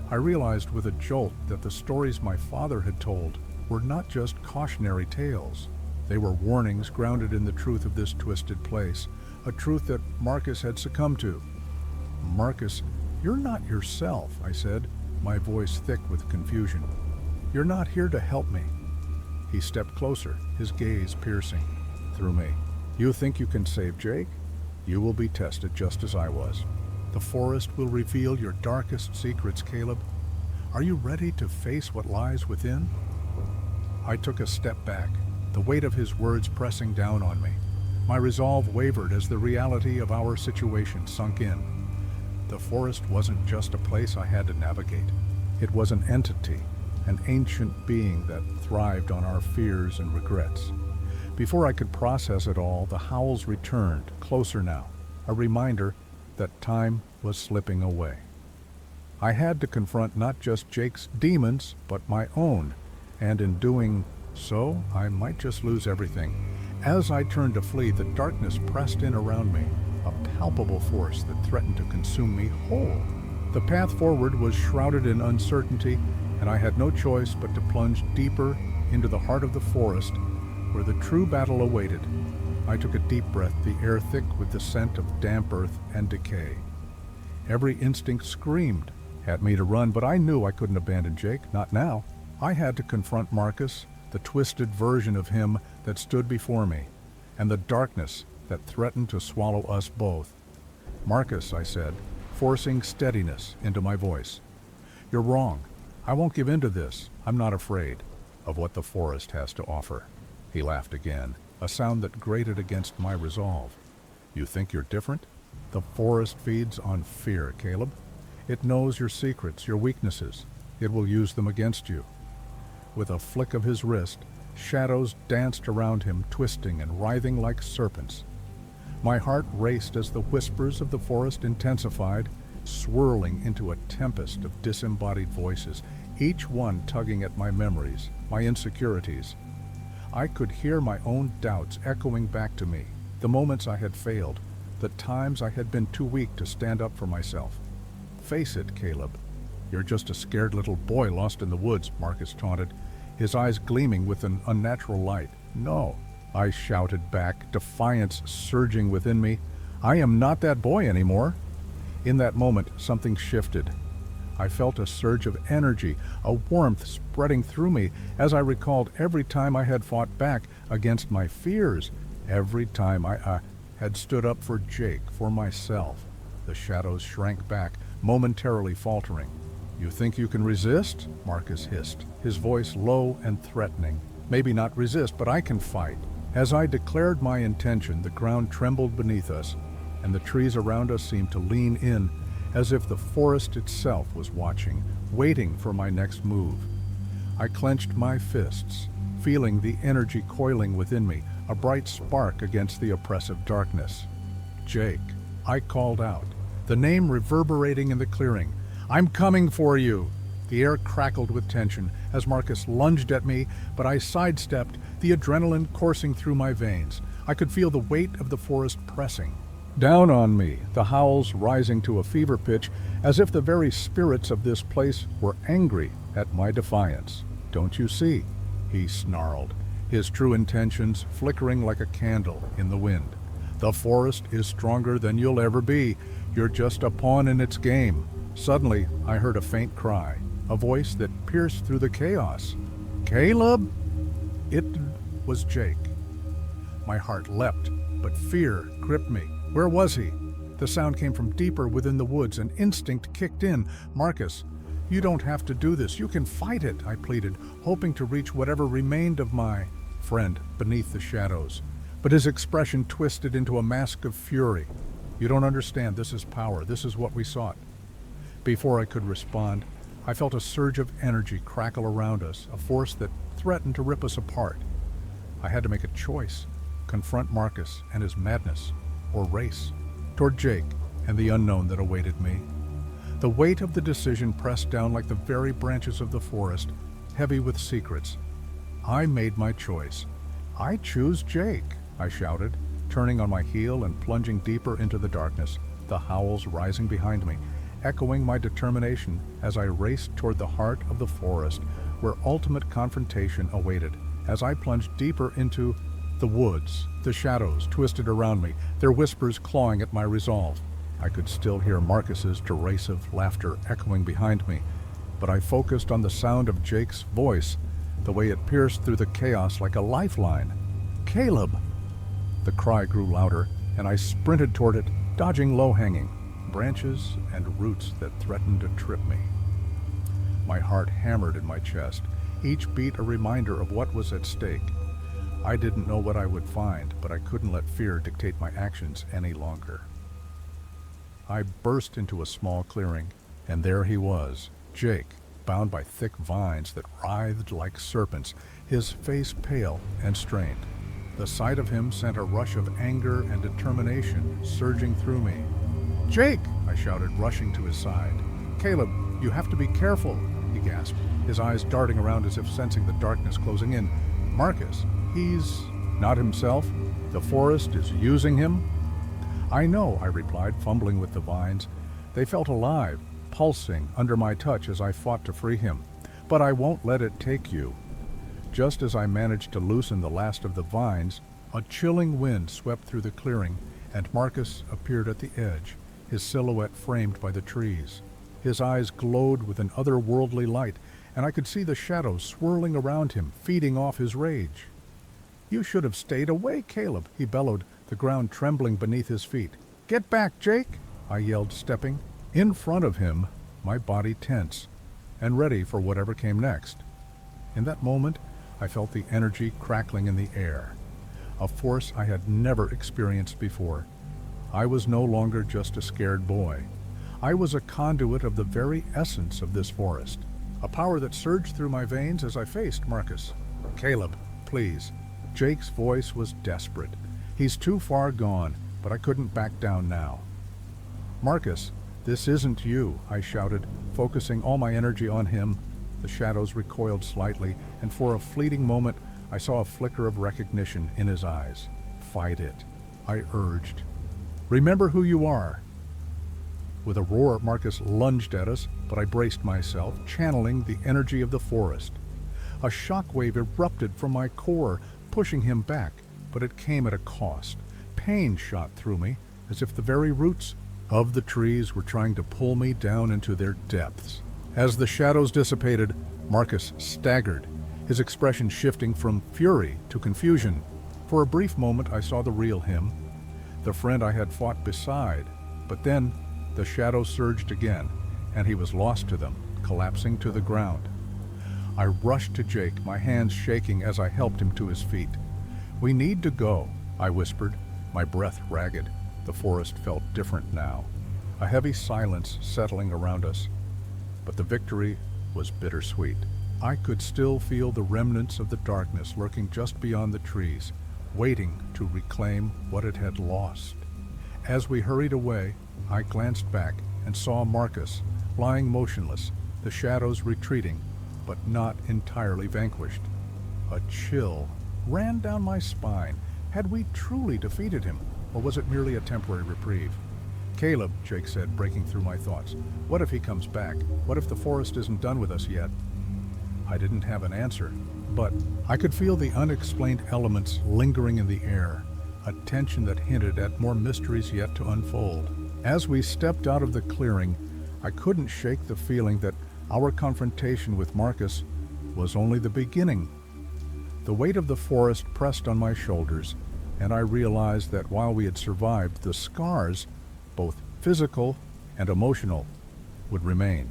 I realized with a jolt that the stories my father had told were not just cautionary tales. They were warnings grounded in the truth of this twisted place, a truth that Marcus had succumbed to. "Marcus, you're not yourself," I said, my voice thick with confusion. "You're not here to help me." He stepped closer, his gaze piercing through me. "You think you can save Jake? You will be tested just as I was. The forest will reveal your darkest secrets, Caleb. Are you ready to face what lies within?" I took a step back, the weight of his words pressing down on me. My resolve wavered as the reality of our situation sunk in. The forest wasn't just a place I had to navigate. It was an entity, an ancient being that thrived on our fears and regrets. Before I could process it all, the howls returned, closer now, a reminder that time was slipping away. I had to confront not just Jake's demons, but my own, and in doing so, I might just lose everything. As I turned to flee, the darkness pressed in around me, a palpable force that threatened to consume me whole. The path forward was shrouded in uncertainty, and I had no choice but to plunge deeper into the heart of the forest, where the true battle awaited. I took a deep breath, the air thick with the scent of damp earth and decay. Every instinct screamed at me to run, but I knew I couldn't abandon Jake, not now. I had to confront Marcus, the twisted version of him that stood before me, and the darkness that threatened to swallow us both. "Marcus," I said, forcing steadiness into my voice, "you're wrong. I won't give in to this. I'm not afraid of what the forest has to offer." He laughed again, a sound that grated against my resolve. "You think you're different? The forest feeds on fear, Caleb. It knows your secrets, your weaknesses. It will use them against you." With a flick of his wrist, shadows danced around him, twisting and writhing like serpents. My heart raced as the whispers of the forest intensified, swirling into a tempest of disembodied voices, each one tugging at my memories, my insecurities. I could hear my own doubts echoing back to me, the moments I had failed, the times I had been too weak to stand up for myself. "Face it, Caleb. You're just a scared little boy lost in the woods," Marcus taunted, his eyes gleaming with an unnatural light. "No," I shouted back, defiance surging within me. "I am not that boy anymore." In that moment, something shifted. I felt a surge of energy, a warmth spreading through me as I recalled every time I had fought back against my fears, every time I had stood up for Jake, for myself. The shadows shrank back, momentarily faltering. "You think you can resist?" Marcus hissed, his voice low and threatening. "Maybe not resist, but I can fight." As I declared my intention, the ground trembled beneath us, and the trees around us seemed to lean in, as if the forest itself was watching, waiting for my next move. I clenched my fists, feeling the energy coiling within me, a bright spark against the oppressive darkness. "Jake," I called out, the name reverberating in the clearing. "I'm coming for you!" The air crackled with tension as Marcus lunged at me, but I sidestepped, the adrenaline coursing through my veins. I could feel the weight of the forest pressing down on me, the howls rising to a fever pitch, as if the very spirits of this place were angry at my defiance. "Don't you see?" he snarled, his true intentions flickering like a candle in the wind. The forest is stronger than you'll ever be. You're just a pawn in its game. Suddenly, I heard a faint cry, a voice that pierced through the chaos. Caleb? It was Jake. My heart leapt, but fear gripped me. Where was he? The sound came from deeper within the woods, and instinct kicked in. Marcus, you don't have to do this. You can fight it, I pleaded, hoping to reach whatever remained of my friend beneath the shadows. But his expression twisted into a mask of fury. You don't understand. This is power. This is what we sought. Before I could respond, I felt a surge of energy crackle around us, a force that threatened to rip us apart. I had to make a choice, confront Marcus and his madness, or race toward Jake and the unknown that awaited me. The weight of the decision pressed down like the very branches of the forest, heavy with secrets. I made my choice. I choose Jake, I shouted, turning on my heel and plunging deeper into the darkness, the howls rising behind me, echoing my determination as I raced toward the heart of the forest, where ultimate confrontation awaited. As I plunged deeper into the woods, the shadows twisted around me, their whispers clawing at my resolve. I could still hear Marcus's derisive laughter echoing behind me, but I focused on the sound of Jake's voice, the way it pierced through the chaos like a lifeline. Caleb! The cry grew louder, and I sprinted toward it, dodging low-hanging branches and roots that threatened to trip me. My heart hammered in my chest, each beat a reminder of what was at stake. I didn't know what I would find, but I couldn't let fear dictate my actions any longer. I burst into a small clearing, and there he was, Jake, bound by thick vines that writhed like serpents, his face pale and strained. The sight of him sent a rush of anger and determination surging through me. Jake! I shouted, rushing to his side. Caleb, you have to be careful, he gasped, his eyes darting around as if sensing the darkness closing in. Marcus, he's not himself. The forest is using him. I know, I replied, fumbling with the vines. They felt alive, pulsing under my touch as I fought to free him. But I won't let it take you. Just as I managed to loosen the last of the vines, a chilling wind swept through the clearing, and Marcus appeared at the edge, his silhouette framed by the trees. His eyes glowed with an otherworldly light, and I could see the shadows swirling around him, feeding off his rage. You should have stayed away, Caleb, he bellowed, the ground trembling beneath his feet. Get back, Jake, I yelled, stepping. In front of him, my body tense, and ready for whatever came next. In that moment, I felt the energy crackling in the air, a force I had never experienced before. I was no longer just a scared boy. I was a conduit of the very essence of this forest, a power that surged through my veins as I faced Marcus. Caleb, please. Jake's voice was desperate. He's too far gone, but I couldn't back down now. Marcus, this isn't you, I shouted, focusing all my energy on him. The shadows recoiled slightly, and for a fleeting moment, I saw a flicker of recognition in his eyes. Fight it, I urged. Remember who you are. With a roar, Marcus lunged at us, but I braced myself, channeling the energy of the forest. A shockwave erupted from my core, pushing him back, but it came at a cost. Pain shot through me, as if the very roots of the trees were trying to pull me down into their depths. As the shadows dissipated, Marcus staggered, his expression shifting from fury to confusion. For a brief moment, I saw the real him, the friend I had fought beside, but then the shadows surged again, and he was lost to them, collapsing to the ground. I rushed to Jake, my hands shaking as I helped him to his feet. We need to go, I whispered, my breath ragged. The forest felt different now, a heavy silence settling around us. But the victory was bittersweet. I could still feel the remnants of the darkness lurking just beyond the trees, waiting to reclaim what it had lost. As we hurried away, I glanced back and saw Marcus lying motionless, the shadows retreating, but not entirely vanquished. A chill ran down my spine. Had we truly defeated him, or was it merely a temporary reprieve? Caleb, Jake said, breaking through my thoughts. What if he comes back? What if the forest isn't done with us yet? I didn't have an answer, but I could feel the unexplained elements lingering in the air, a tension that hinted at more mysteries yet to unfold. As we stepped out of the clearing, I couldn't shake the feeling that our confrontation with Marcus was only the beginning. The weight of the forest pressed on my shoulders, and I realized that while we had survived, the scars, both physical and emotional, would remain.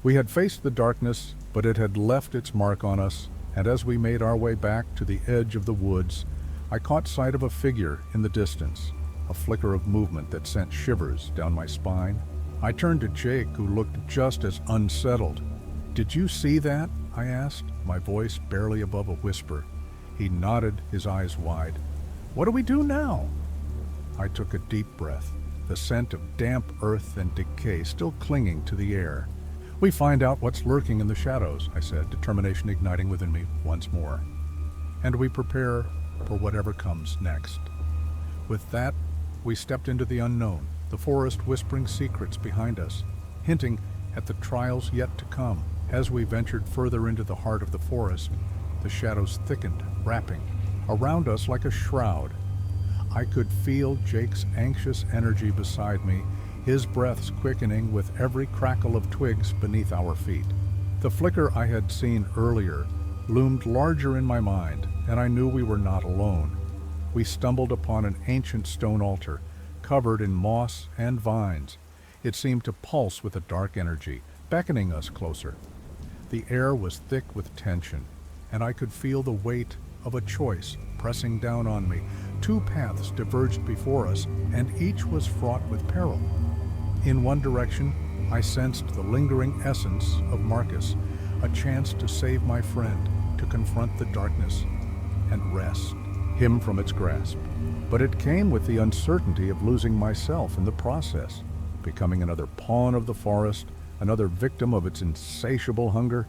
We had faced the darkness, but it had left its mark on us, and as we made our way back to the edge of the woods, I caught sight of a figure in the distance, a flicker of movement that sent shivers down my spine. I turned to Jake, who looked just as unsettled. "Did you see that?" I asked, my voice barely above a whisper. He nodded, his eyes wide. "What do we do now?" I took a deep breath, the scent of damp earth and decay still clinging to the air. "We find out what's lurking in the shadows," I said, determination igniting within me once more. "And we prepare for whatever comes next." With that, we stepped into the unknown, the forest whispering secrets behind us, hinting at the trials yet to come. As we ventured further into the heart of the forest, the shadows thickened, wrapping around us like a shroud. I could feel Jake's anxious energy beside me, his breaths quickening with every crackle of twigs beneath our feet. The flicker I had seen earlier loomed larger in my mind, and I knew we were not alone. We stumbled upon an ancient stone altar, covered in moss and vines. It seemed to pulse with a dark energy, beckoning us closer. The air was thick with tension, and I could feel the weight of a choice pressing down on me. Two paths diverged before us, and each was fraught with peril. In one direction, I sensed the lingering essence of Marcus, a chance to save my friend, to confront the darkness and wrest him from its grasp. But it came with the uncertainty of losing myself in the process, becoming another pawn of the forest, another victim of its insatiable hunger.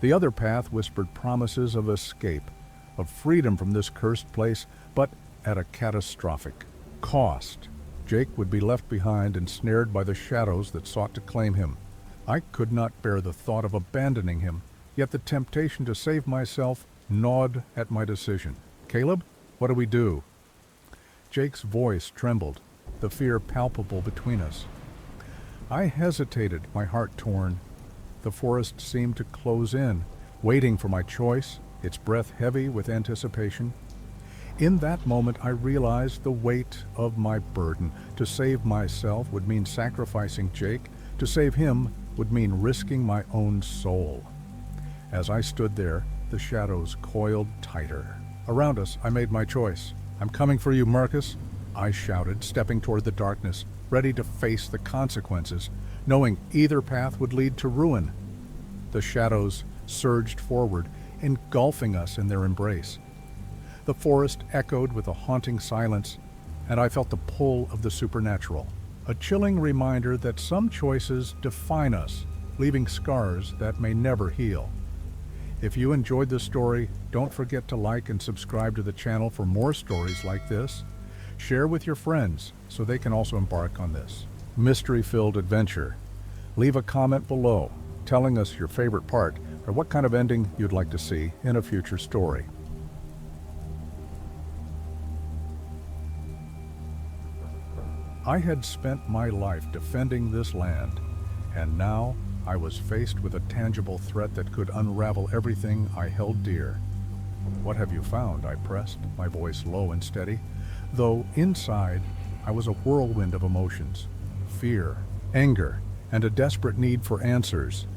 The other path whispered promises of escape, of freedom from this cursed place, but at a catastrophic cost. Jake would be left behind, ensnared by the shadows that sought to claim him. I could not bear the thought of abandoning him, yet the temptation to save myself gnawed at my decision. "Caleb, what do we do?" Jake's voice trembled, the fear palpable between us. I hesitated, my heart torn. The forest seemed to close in, waiting for my choice, its breath heavy with anticipation. In that moment, I realized the weight of my burden. To save myself would mean sacrificing Jake. To save him would mean risking my own soul. As I stood there, the shadows coiled tighter. Around us, I made my choice. "I'm coming for you, Marcus," I shouted, stepping toward the darkness, ready to face the consequences, knowing either path would lead to ruin. The shadows surged forward, engulfing us in their embrace. The forest echoed with a haunting silence, and I felt the pull of the supernatural, a chilling reminder that some choices define us, leaving scars that may never heal. If you enjoyed this story, don't forget to like and subscribe to the channel for more stories like this. Share with your friends so they can also embark on this mystery-filled adventure. Leave a comment below telling us your favorite part or what kind of ending you'd like to see in a future story. I had spent my life defending this land, and now I was faced with a tangible threat that could unravel everything I held dear. "What have you found?" I pressed, my voice low and steady, though inside I was a whirlwind of emotions: fear, anger, and a desperate need for answers.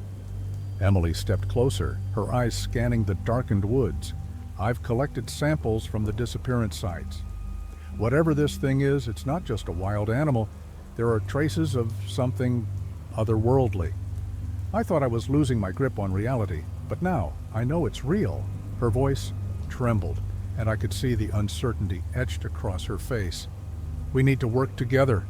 Emily stepped closer, her eyes scanning the darkened woods. "I've collected samples from the disappearance sites. Whatever this thing is, it's not just a wild animal. There are traces of something otherworldly. I thought I was losing my grip on reality, but now I know it's real." Her voice trembled, and I could see the uncertainty etched across her face. "We need to work together."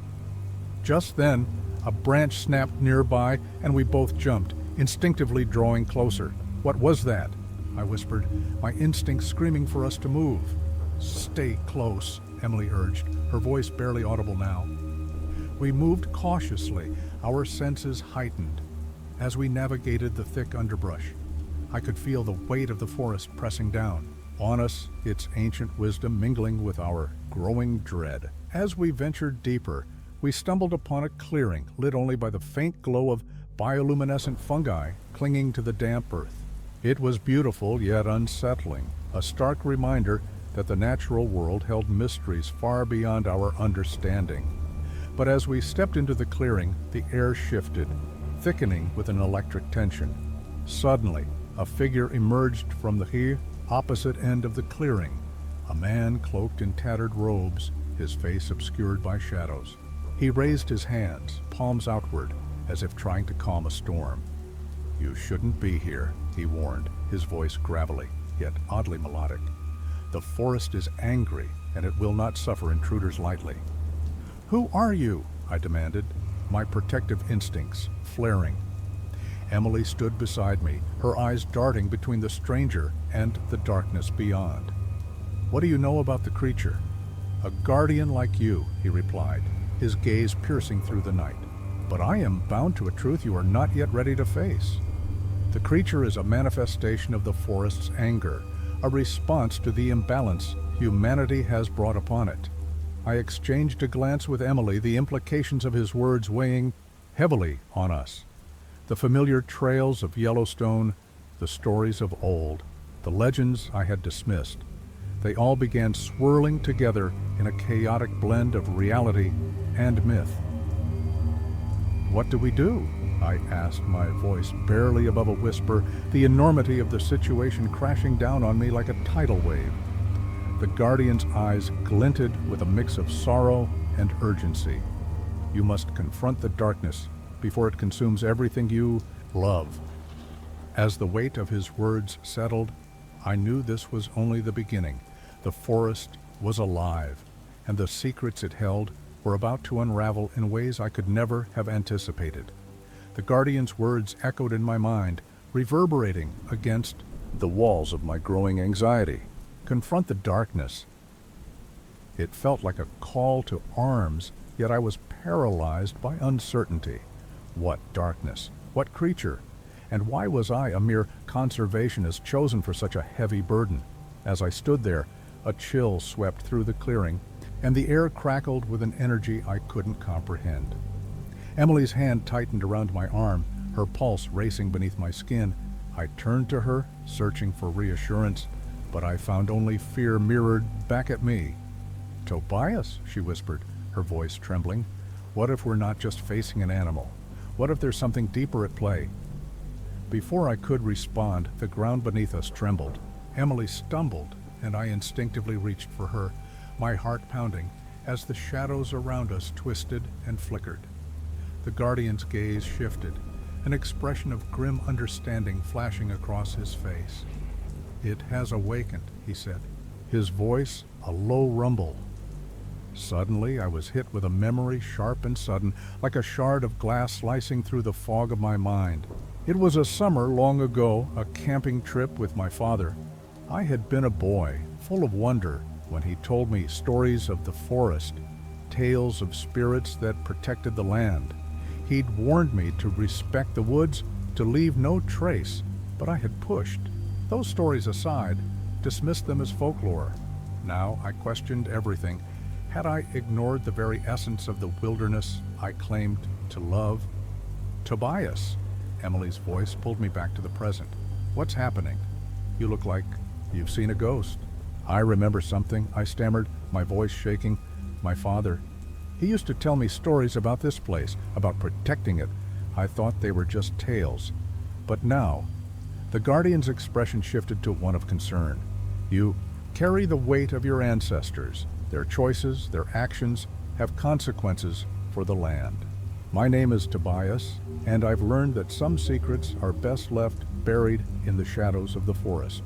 Just then, a branch snapped nearby, and we both jumped, instinctively drawing closer. "What was that?" I whispered, my instincts screaming for us to move. "Stay close," Emily urged, her voice barely audible now. We moved cautiously, our senses heightened, as we navigated the thick underbrush. I could feel the weight of the forest pressing down on us, its ancient wisdom mingling with our growing dread. As we ventured deeper, we stumbled upon a clearing lit only by the faint glow of bioluminescent fungi clinging to the damp earth. It was beautiful yet unsettling, a stark reminder that the natural world held mysteries far beyond our understanding. But as we stepped into the clearing, the air shifted, thickening with an electric tension. Suddenly, a figure emerged from the opposite end of the clearing, a man cloaked in tattered robes, his face obscured by shadows. He raised his hands, palms outward, as if trying to calm a storm. "You shouldn't be here," he warned, his voice gravelly, yet oddly melodic. "The forest is angry, and it will not suffer intruders lightly." "Who are you?" I demanded, my protective instincts flaring. Emily stood beside me, her eyes darting between the stranger and the darkness beyond. "What do you know about the creature?" "A guardian like you," he replied, his gaze piercing through the night. "But I am bound to a truth you are not yet ready to face. The creature is a manifestation of the forest's anger, a response to the imbalance humanity has brought upon it." I exchanged a glance with Emily, the implications of his words weighing heavily on us. The familiar trails of Yellowstone, the stories of old, the legends I had dismissed, they all began swirling together in a chaotic blend of reality and myth. "What do we do?" I asked, my voice barely above a whisper, the enormity of the situation crashing down on me like a tidal wave. The guardian's eyes glinted with a mix of sorrow and urgency. "You must confront the darkness before it consumes everything you love." As the weight of his words settled, I knew this was only the beginning. The forest was alive, and the secrets it held were about to unravel in ways I could never have anticipated. The guardian's words echoed in my mind, reverberating against the walls of my growing anxiety. Confront the darkness. It felt like a call to arms, yet I was paralyzed by uncertainty. What darkness? What creature? And why was I, a mere conservationist, chosen for such a heavy burden? As I stood there, a chill swept through the clearing, and the air crackled with an energy I couldn't comprehend. Emily's hand tightened around my arm, her pulse racing beneath my skin. I turned to her, searching for reassurance, but I found only fear mirrored back at me. "Tobias," she whispered, her voice trembling, "what if we're not just facing an animal? What if there's something deeper at play?" Before I could respond, the ground beneath us trembled. Emily stumbled, and I instinctively reached for her, my heart pounding, as the shadows around us twisted and flickered. The guardian's gaze shifted, an expression of grim understanding flashing across his face. "It has awakened," he said, his voice a low rumble. Suddenly, I was hit with a memory sharp and sudden, like a shard of glass slicing through the fog of my mind. It was a summer long ago, a camping trip with my father. I had been a boy, full of wonder, when he told me stories of the forest, tales of spirits that protected the land. He'd warned me to respect the woods, to leave no trace, but I had pushed. Those stories aside, dismissed them as folklore. Now I questioned everything. Had I ignored the very essence of the wilderness I claimed to love? "Tobias," Emily's voice pulled me back to the present. "What's happening? You look like you've seen a ghost." "I remember something," I stammered, my voice shaking. "My father, he used to tell me stories about this place, about protecting it. I thought they were just tales. But now," the guardian's expression shifted to one of concern. "You carry the weight of your ancestors. Their choices, their actions, have consequences for the land. My name is Tobias, and I've learned that some secrets are best left buried in the shadows of the forest."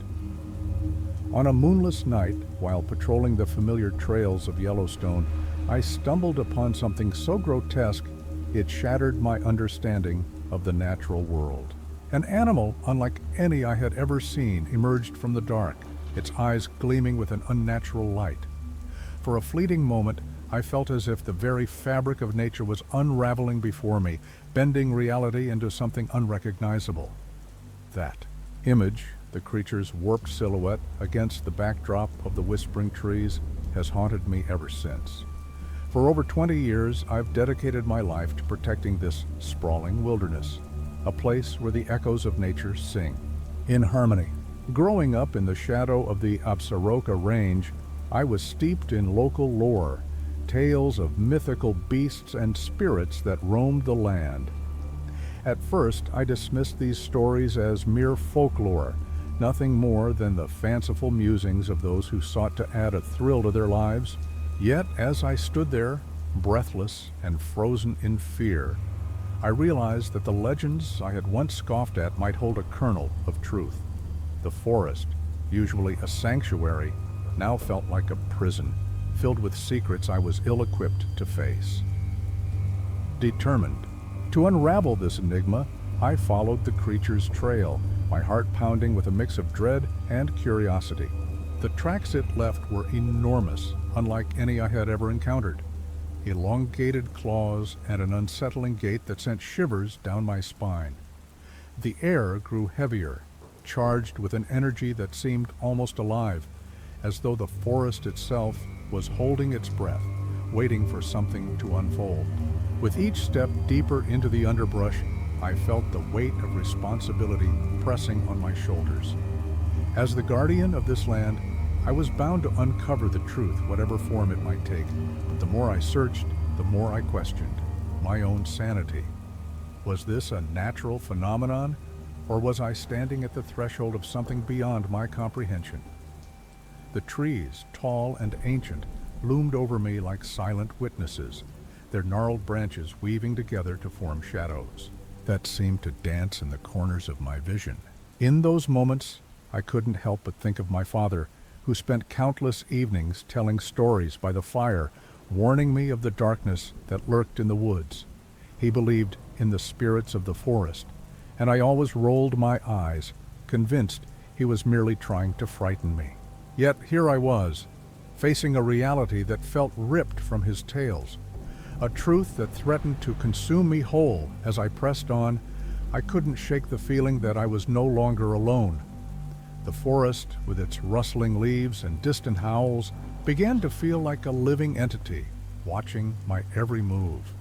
On a moonless night, while patrolling the familiar trails of Yellowstone, I stumbled upon something so grotesque it shattered my understanding of the natural world. An animal unlike any I had ever seen emerged from the dark, its eyes gleaming with an unnatural light. For a fleeting moment, I felt as if the very fabric of nature was unraveling before me, bending reality into something unrecognizable. That image, the creature's warped silhouette against the backdrop of the whispering trees, has haunted me ever since. For over 20 years, I've dedicated my life to protecting this sprawling wilderness, a place where the echoes of nature sing in harmony. Growing up in the shadow of the Absaroka Range, I was steeped in local lore, tales of mythical beasts and spirits that roamed the land. At first, I dismissed these stories as mere folklore, nothing more than the fanciful musings of those who sought to add a thrill to their lives. Yet, as I stood there, breathless and frozen in fear, I realized that the legends I had once scoffed at might hold a kernel of truth. The forest, usually a sanctuary, now felt like a prison, filled with secrets I was ill-equipped to face. Determined to unravel this enigma, I followed the creature's trail, my heart pounding with a mix of dread and curiosity. The tracks it left were enormous, unlike any I had ever encountered. Elongated claws and an unsettling gait that sent shivers down my spine. The air grew heavier, charged with an energy that seemed almost alive, as though the forest itself was holding its breath, waiting for something to unfold. With each step deeper into the underbrush, I felt the weight of responsibility pressing on my shoulders. As the guardian of this land, I was bound to uncover the truth, whatever form it might take. But the more I searched, the more I questioned my own sanity. Was this a natural phenomenon, or was I standing at the threshold of something beyond my comprehension? The trees, tall and ancient, loomed over me like silent witnesses, their gnarled branches weaving together to form shadows that seemed to dance in the corners of my vision. In those moments, I couldn't help but think of my father, who spent countless evenings telling stories by the fire, warning me of the darkness that lurked in the woods. He believed in the spirits of the forest, and I always rolled my eyes, convinced he was merely trying to frighten me. Yet here I was, facing a reality that felt ripped from his tales, a truth that threatened to consume me whole. As I pressed on, I couldn't shake the feeling that I was no longer alone. The forest, with its rustling leaves and distant howls, began to feel like a living entity, watching my every move.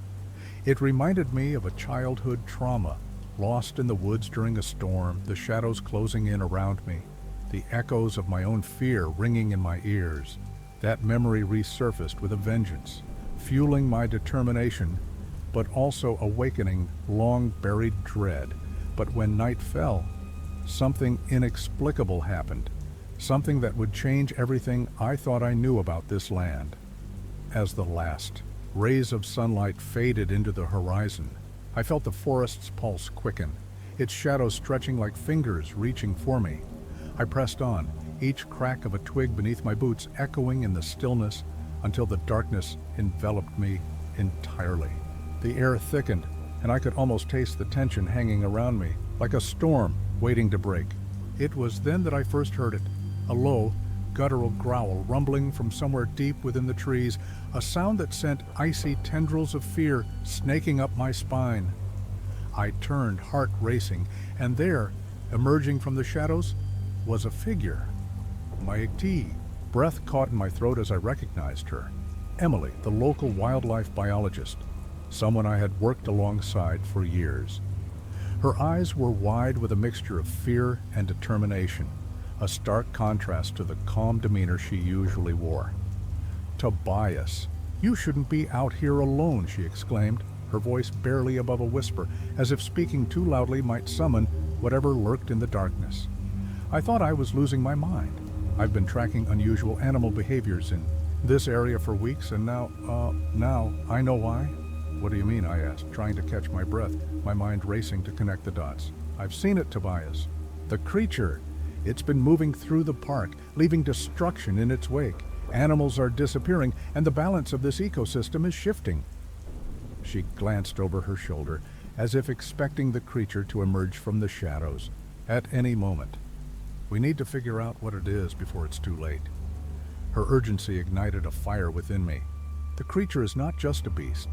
It reminded me of a childhood trauma, lost in the woods during a storm, the shadows closing in around me, the echoes of my own fear ringing in my ears. That memory resurfaced with a vengeance, fueling my determination, but also awakening long-buried dread. But when night fell, something inexplicable happened, something that would change everything I thought I knew about this land. As the last rays of sunlight faded into the horizon, I felt the forest's pulse quicken, its shadows stretching like fingers reaching for me. I pressed on, each crack of a twig beneath my boots echoing in the stillness until the darkness enveloped me entirely. The air thickened, and I could almost taste the tension hanging around me, like a storm waiting to break. It was then that I first heard it, a low, guttural growl rumbling from somewhere deep within the trees, a sound that sent icy tendrils of fear snaking up my spine. I turned, heart racing, and there, emerging from the shadows, was a figure. Macabre. Breath caught in my throat as I recognized her. Emily, the local wildlife biologist, someone I had worked alongside for years. Her eyes were wide with a mixture of fear and determination, a stark contrast to the calm demeanor she usually wore. "Tobias, you shouldn't be out here alone," she exclaimed, her voice barely above a whisper, as if speaking too loudly might summon whatever lurked in the darkness. I thought I was losing my mind. I've been tracking unusual animal behaviors in this area for weeks, and now I know why. "What do you mean?" I asked, trying to catch my breath, my mind racing to connect the dots. "I've seen it, Tobias. The creature. It's been moving through the park, leaving destruction in its wake. Animals are disappearing, and the balance of this ecosystem is shifting." She glanced over her shoulder, as if expecting the creature to emerge from the shadows at any moment. "We need to figure out what it is before it's too late." Her urgency ignited a fire within me. "The creature is not just a beast.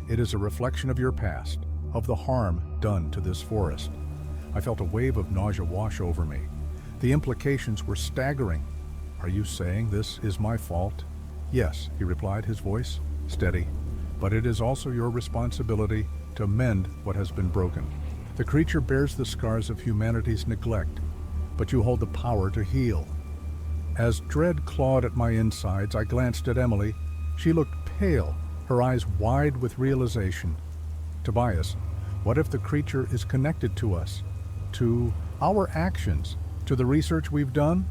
It is a reflection of your past, of the harm done to this forest. I felt a wave of nausea wash over me. The implications were staggering. "Are you saying this is my fault?" "Yes," he replied, his voice steady. "But it is also your responsibility to mend what has been broken. The creature bears the scars of humanity's neglect, but you hold the power to heal." As dread clawed at my insides, I glanced at Emily. She looked pale, her eyes wide with realization. "Tobias, what if the creature is connected to us, to our actions, to the research we've done?"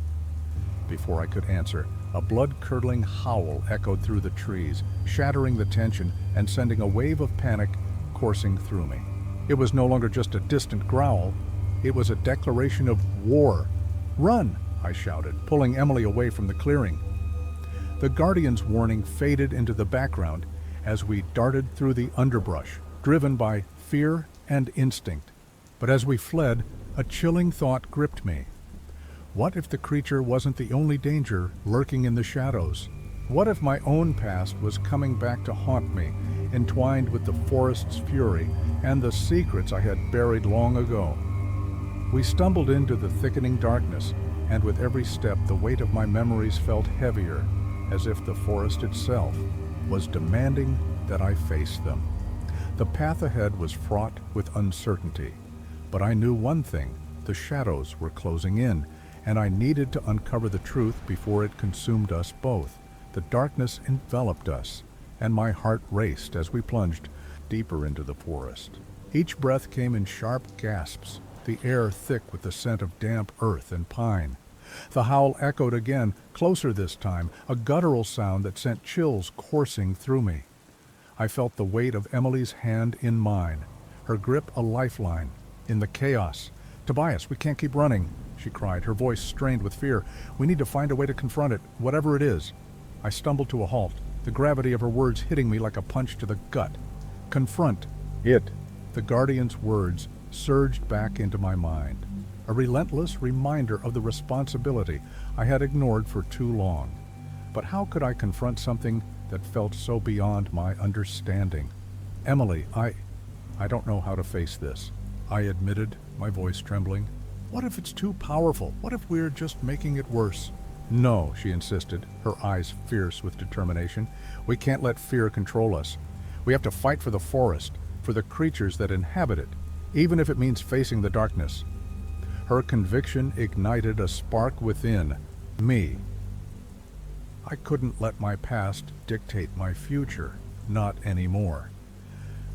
Before I could answer, a blood-curdling howl echoed through the trees, shattering the tension and sending a wave of panic coursing through me. It was no longer just a distant growl. It was a declaration of war. "Run!" I shouted, pulling Emily away from the clearing. The Guardian's warning faded into the background as we darted through the underbrush, driven by fear and instinct. But as we fled, a chilling thought gripped me. What if the creature wasn't the only danger lurking in the shadows? What if my own past was coming back to haunt me, entwined with the forest's fury and the secrets I had buried long ago? We stumbled into the thickening darkness, and with every step the weight of my memories felt heavier, as if the forest itself was demanding that I face them. The path ahead was fraught with uncertainty, but I knew one thing: the shadows were closing in, and I needed to uncover the truth before it consumed us both. The darkness enveloped us, and my heart raced as we plunged deeper into the forest. Each breath came in sharp gasps, the air thick with the scent of damp earth and pine. The howl echoed again, closer this time, a guttural sound that sent chills coursing through me. I felt the weight of Emily's hand in mine, her grip a lifeline. In the chaos, "Tobias, we can't keep running," she cried, her voice strained with fear. "We need to find a way to confront it, whatever it is." I stumbled to a halt, the gravity of her words hitting me like a punch to the gut. "Confront it." The Guardian's words surged back into my mind, a relentless reminder of the responsibility I had ignored for too long. But how could I confront something that felt so beyond my understanding? "Emily, I don't know how to face this," I admitted, my voice trembling. "What if it's too powerful? What if we're just making it worse?" "No," she insisted, her eyes fierce with determination. "We can't let fear control us. We have to fight for the forest, for the creatures that inhabit it, even if it means facing the darkness." Her conviction ignited a spark within me. I couldn't let my past dictate my future, not anymore.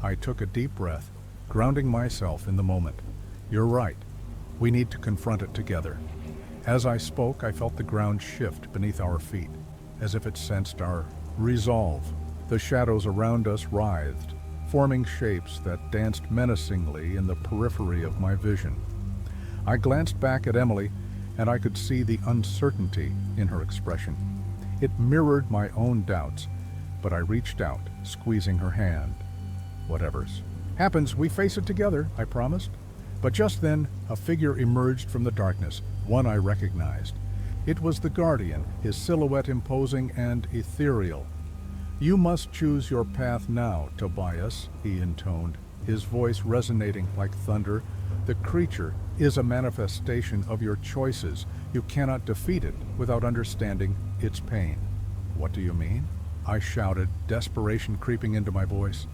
I took a deep breath, grounding myself in the moment. "You're right. We need to confront it together." As I spoke, I felt the ground shift beneath our feet, as if it sensed our resolve. The shadows around us writhed, forming shapes that danced menacingly in the periphery of my vision. I glanced back at Emily, and I could see the uncertainty in her expression. It mirrored my own doubts, but I reached out, squeezing her hand. "Whatever's happens, we face it together," I promised. But just then, a figure emerged from the darkness, one I recognized. It was the Guardian, his silhouette imposing and ethereal. "You must choose your path now, Tobias," he intoned, his voice resonating like thunder. "The creature is a manifestation of your choices. You cannot defeat it without understanding its pain." "What do you mean?" I shouted, desperation creeping into my voice.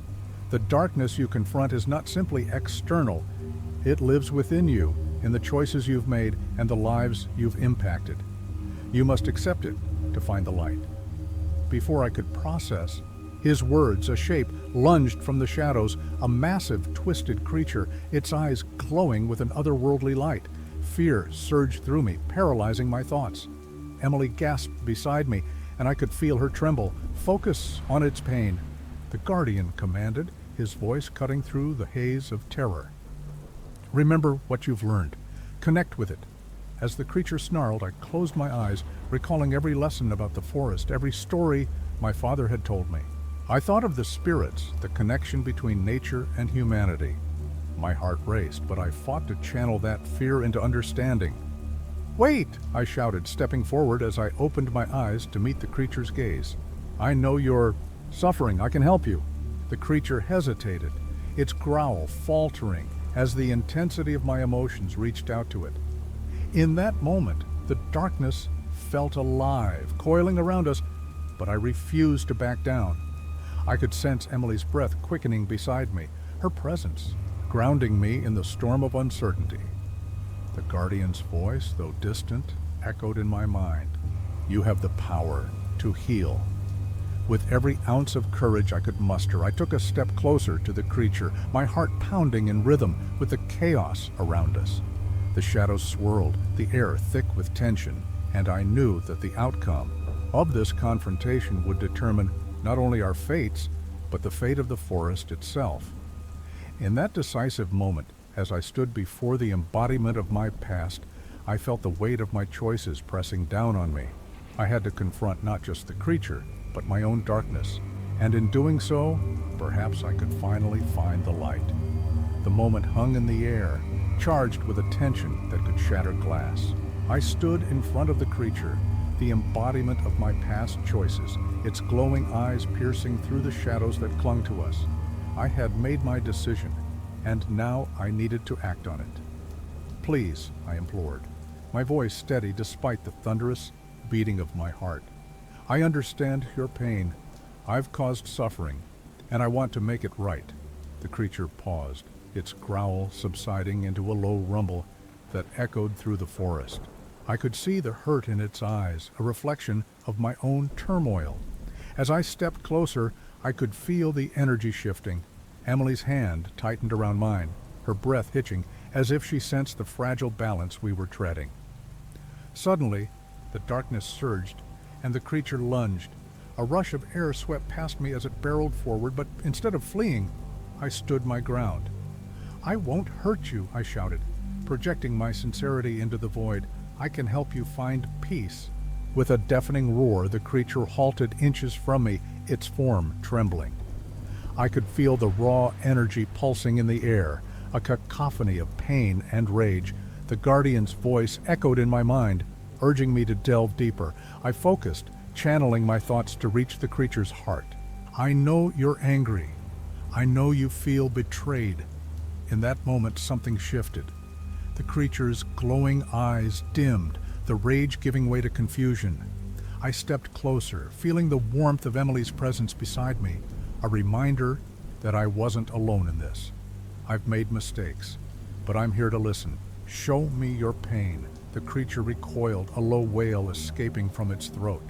"The darkness you confront is not simply external. It lives within you, in the choices you've made and the lives you've impacted. You must accept it to find the light." Before I could process his words, a shape lunged from the shadows, a massive, twisted creature, its eyes glowing with an otherworldly light. Fear surged through me, paralyzing my thoughts. Emily gasped beside me, and I could feel her tremble. "Focus on its pain," the Guardian commanded, his voice cutting through the haze of terror. "Remember what you've learned. Connect with it." As the creature snarled, I closed my eyes, recalling every lesson about the forest, every story my father had told me. I thought of the spirits, the connection between nature and humanity. My heart raced, but I fought to channel that fear into understanding. "Wait!" I shouted, stepping forward as I opened my eyes to meet the creature's gaze. "I know you're suffering. I can help you." The creature hesitated, its growl faltering as the intensity of my emotions reached out to it. In that moment, the darkness felt alive, coiling around us, but I refused to back down. I could sense Emily's breath quickening beside me, her presence grounding me in the storm of uncertainty. The guardian's voice, though distant, echoed in my mind. You have the power to heal. With every ounce of courage I could muster, I took a step closer to the creature, my heart pounding in rhythm with the chaos around us. The shadows swirled, the air thick with tension, and I knew that the outcome of this confrontation would determine not only our fates, but the fate of the forest itself. In that decisive moment, as I stood before the embodiment of my past, I felt the weight of my choices pressing down on me. I had to confront not just the creature, but my own darkness, and in doing so, perhaps I could finally find the light. The moment hung in the air, charged with a tension that could shatter glass. I stood in front of the creature, the embodiment of my past choices, its glowing eyes piercing through the shadows that clung to us. I had made my decision, and now I needed to act on it. Please, I implored, my voice steady despite the thunderous beating of my heart. I understand your pain. I've caused suffering, and I want to make it right. The creature paused, its growl subsiding into a low rumble that echoed through the forest. I could see the hurt in its eyes, a reflection of my own turmoil. As I stepped closer, I could feel the energy shifting. Emily's hand tightened around mine, her breath hitching, as if she sensed the fragile balance we were treading. Suddenly, the darkness surged, and the creature lunged. A rush of air swept past me as it barreled forward, but instead of fleeing, I stood my ground. I won't hurt you, I shouted, projecting my sincerity into the void. I can help you find peace. With a deafening roar, the creature halted inches from me, its form trembling. I could feel the raw energy pulsing in the air, a cacophony of pain and rage. The guardian's voice echoed in my mind, urging me to delve deeper. I focused, channeling my thoughts to reach the creature's heart. I know you're angry. I know you feel betrayed. In that moment, something shifted. The creature's glowing eyes dimmed, the rage giving way to confusion. I stepped closer, feeling the warmth of Emily's presence beside me, a reminder that I wasn't alone in this. I've made mistakes, but I'm here to listen. Show me your pain. The creature recoiled, a low wail escaping from its throat.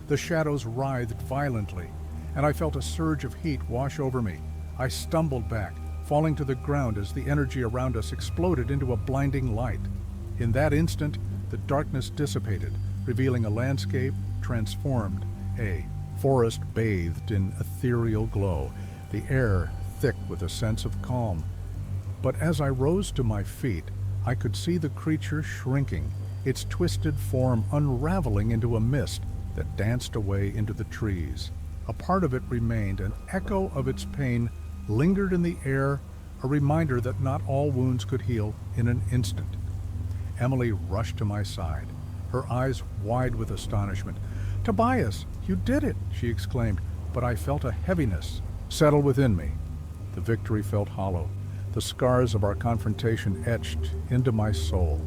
The shadows writhed violently, and I felt a surge of heat wash over me. I stumbled back, falling to the ground as the energy around us exploded into a blinding light. In that instant, the darkness dissipated, revealing a landscape transformed, a forest bathed in ethereal glow, the air thick with a sense of calm. But as I rose to my feet, I could see the creature shrinking, its twisted form unraveling into a mist that danced away into the trees. A part of it remained, an echo of its pain lingered in the air, a reminder that not all wounds could heal in an instant. Emily rushed to my side, her eyes wide with astonishment. "Tobias, you did it!" she exclaimed, but I felt a heaviness settle within me. The victory felt hollow, the scars of our confrontation etched into my soul.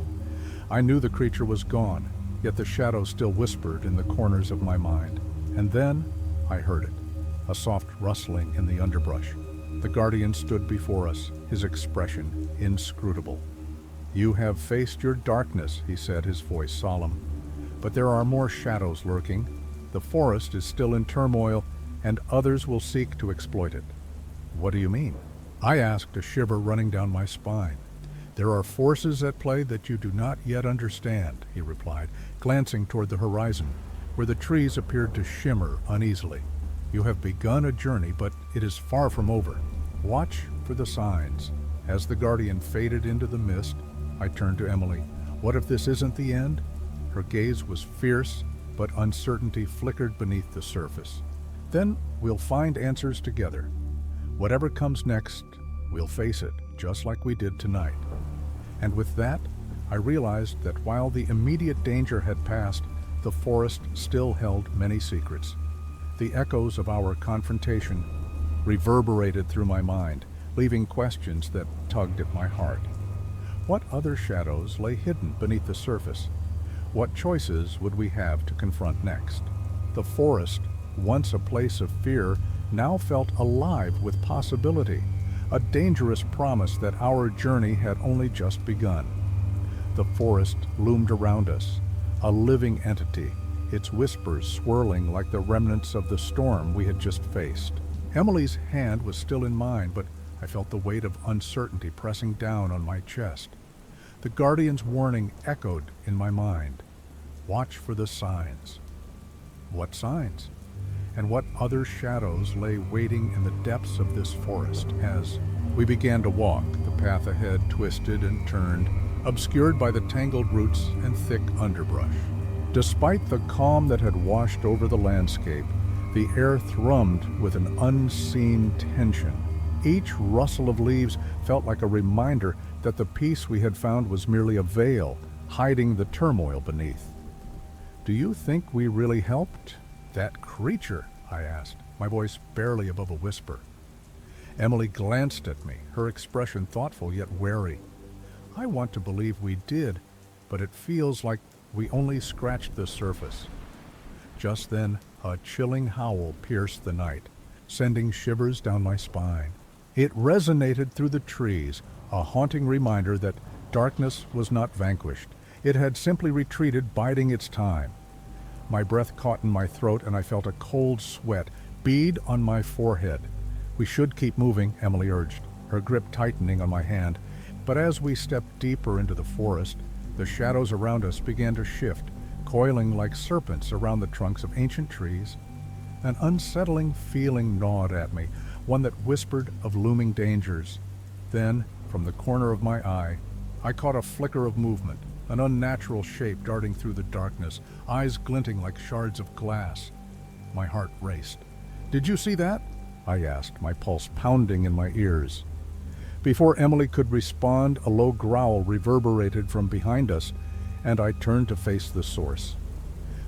I knew the creature was gone, yet the shadow still whispered in the corners of my mind. And then I heard it, a soft rustling in the underbrush. The guardian stood before us, his expression inscrutable. "You have faced your darkness," he said, his voice solemn. "But there are more shadows lurking. The forest is still in turmoil, and others will seek to exploit it." "What do you mean?" I asked, a shiver running down my spine. "There are forces at play that you do not yet understand," he replied, glancing toward the horizon, where the trees appeared to shimmer uneasily. "You have begun a journey, but it is far from over. Watch for the signs." As the guardian faded into the mist, I turned to Emily. "What if this isn't the end?" Her gaze was fierce, but uncertainty flickered beneath the surface. "Then we'll find answers together. Whatever comes next, we'll face it, just like we did tonight." And with that, I realized that while the immediate danger had passed, the forest still held many secrets. The echoes of our confrontation reverberated through my mind, leaving questions that tugged at my heart. What other shadows lay hidden beneath the surface? What choices would we have to confront next? The forest, once a place of fear, now felt alive with possibility, a dangerous promise that our journey had only just begun. The forest loomed around us, a living entity, its whispers swirling like the remnants of the storm we had just faced. Emily's hand was still in mine, but I felt the weight of uncertainty pressing down on my chest. The guardian's warning echoed in my mind. Watch for the signs. What signs? And what other shadows lay waiting in the depths of this forest? As we began to walk, the path ahead twisted and turned, obscured by the tangled roots and thick underbrush. Despite the calm that had washed over the landscape, the air thrummed with an unseen tension. Each rustle of leaves felt like a reminder that the peace we had found was merely a veil, hiding the turmoil beneath. "Do you think we really helped that creature?" I asked, my voice barely above a whisper. Emily glanced at me, her expression thoughtful yet wary. "I want to believe we did, but it feels like we only scratched the surface." Just then, a chilling howl pierced the night, sending shivers down my spine. It resonated through the trees, a haunting reminder that darkness was not vanquished. It had simply retreated, biding its time. My breath caught in my throat, and I felt a cold sweat bead on my forehead. "We should keep moving," Emily urged, her grip tightening on my hand. But as we stepped deeper into the forest, the shadows around us began to shift, coiling like serpents around the trunks of ancient trees. An unsettling feeling gnawed at me, one that whispered of looming dangers. Then, from the corner of my eye, I caught a flicker of movement, an unnatural shape darting through the darkness, eyes glinting like shards of glass. My heart raced. "Did you see that?" I asked, my pulse pounding in my ears. Before Emily could respond, a low growl reverberated from behind us, and I turned to face the source.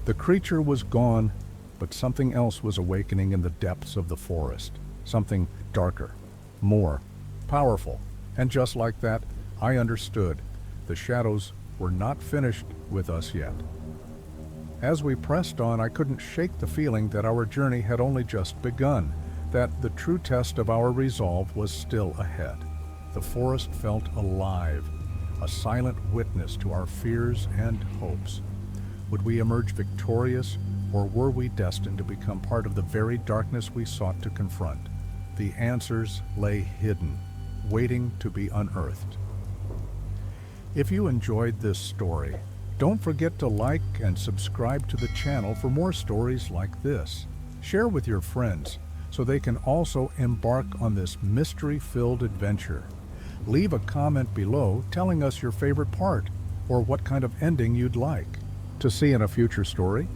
The creature was gone, but something else was awakening in the depths of the forest. Something darker, more powerful. And just like that, I understood. The shadows were not finished with us yet. As we pressed on, I couldn't shake the feeling that our journey had only just begun, that the true test of our resolve was still ahead. The forest felt alive, a silent witness to our fears and hopes. Would we emerge victorious, or were we destined to become part of the very darkness we sought to confront? The answers lay hidden, waiting to be unearthed. If you enjoyed this story, don't forget to like and subscribe to the channel for more stories like this. Share with your friends so they can also embark on this mystery-filled adventure. Leave a comment below telling us your favorite part or what kind of ending you'd like to see in a future story.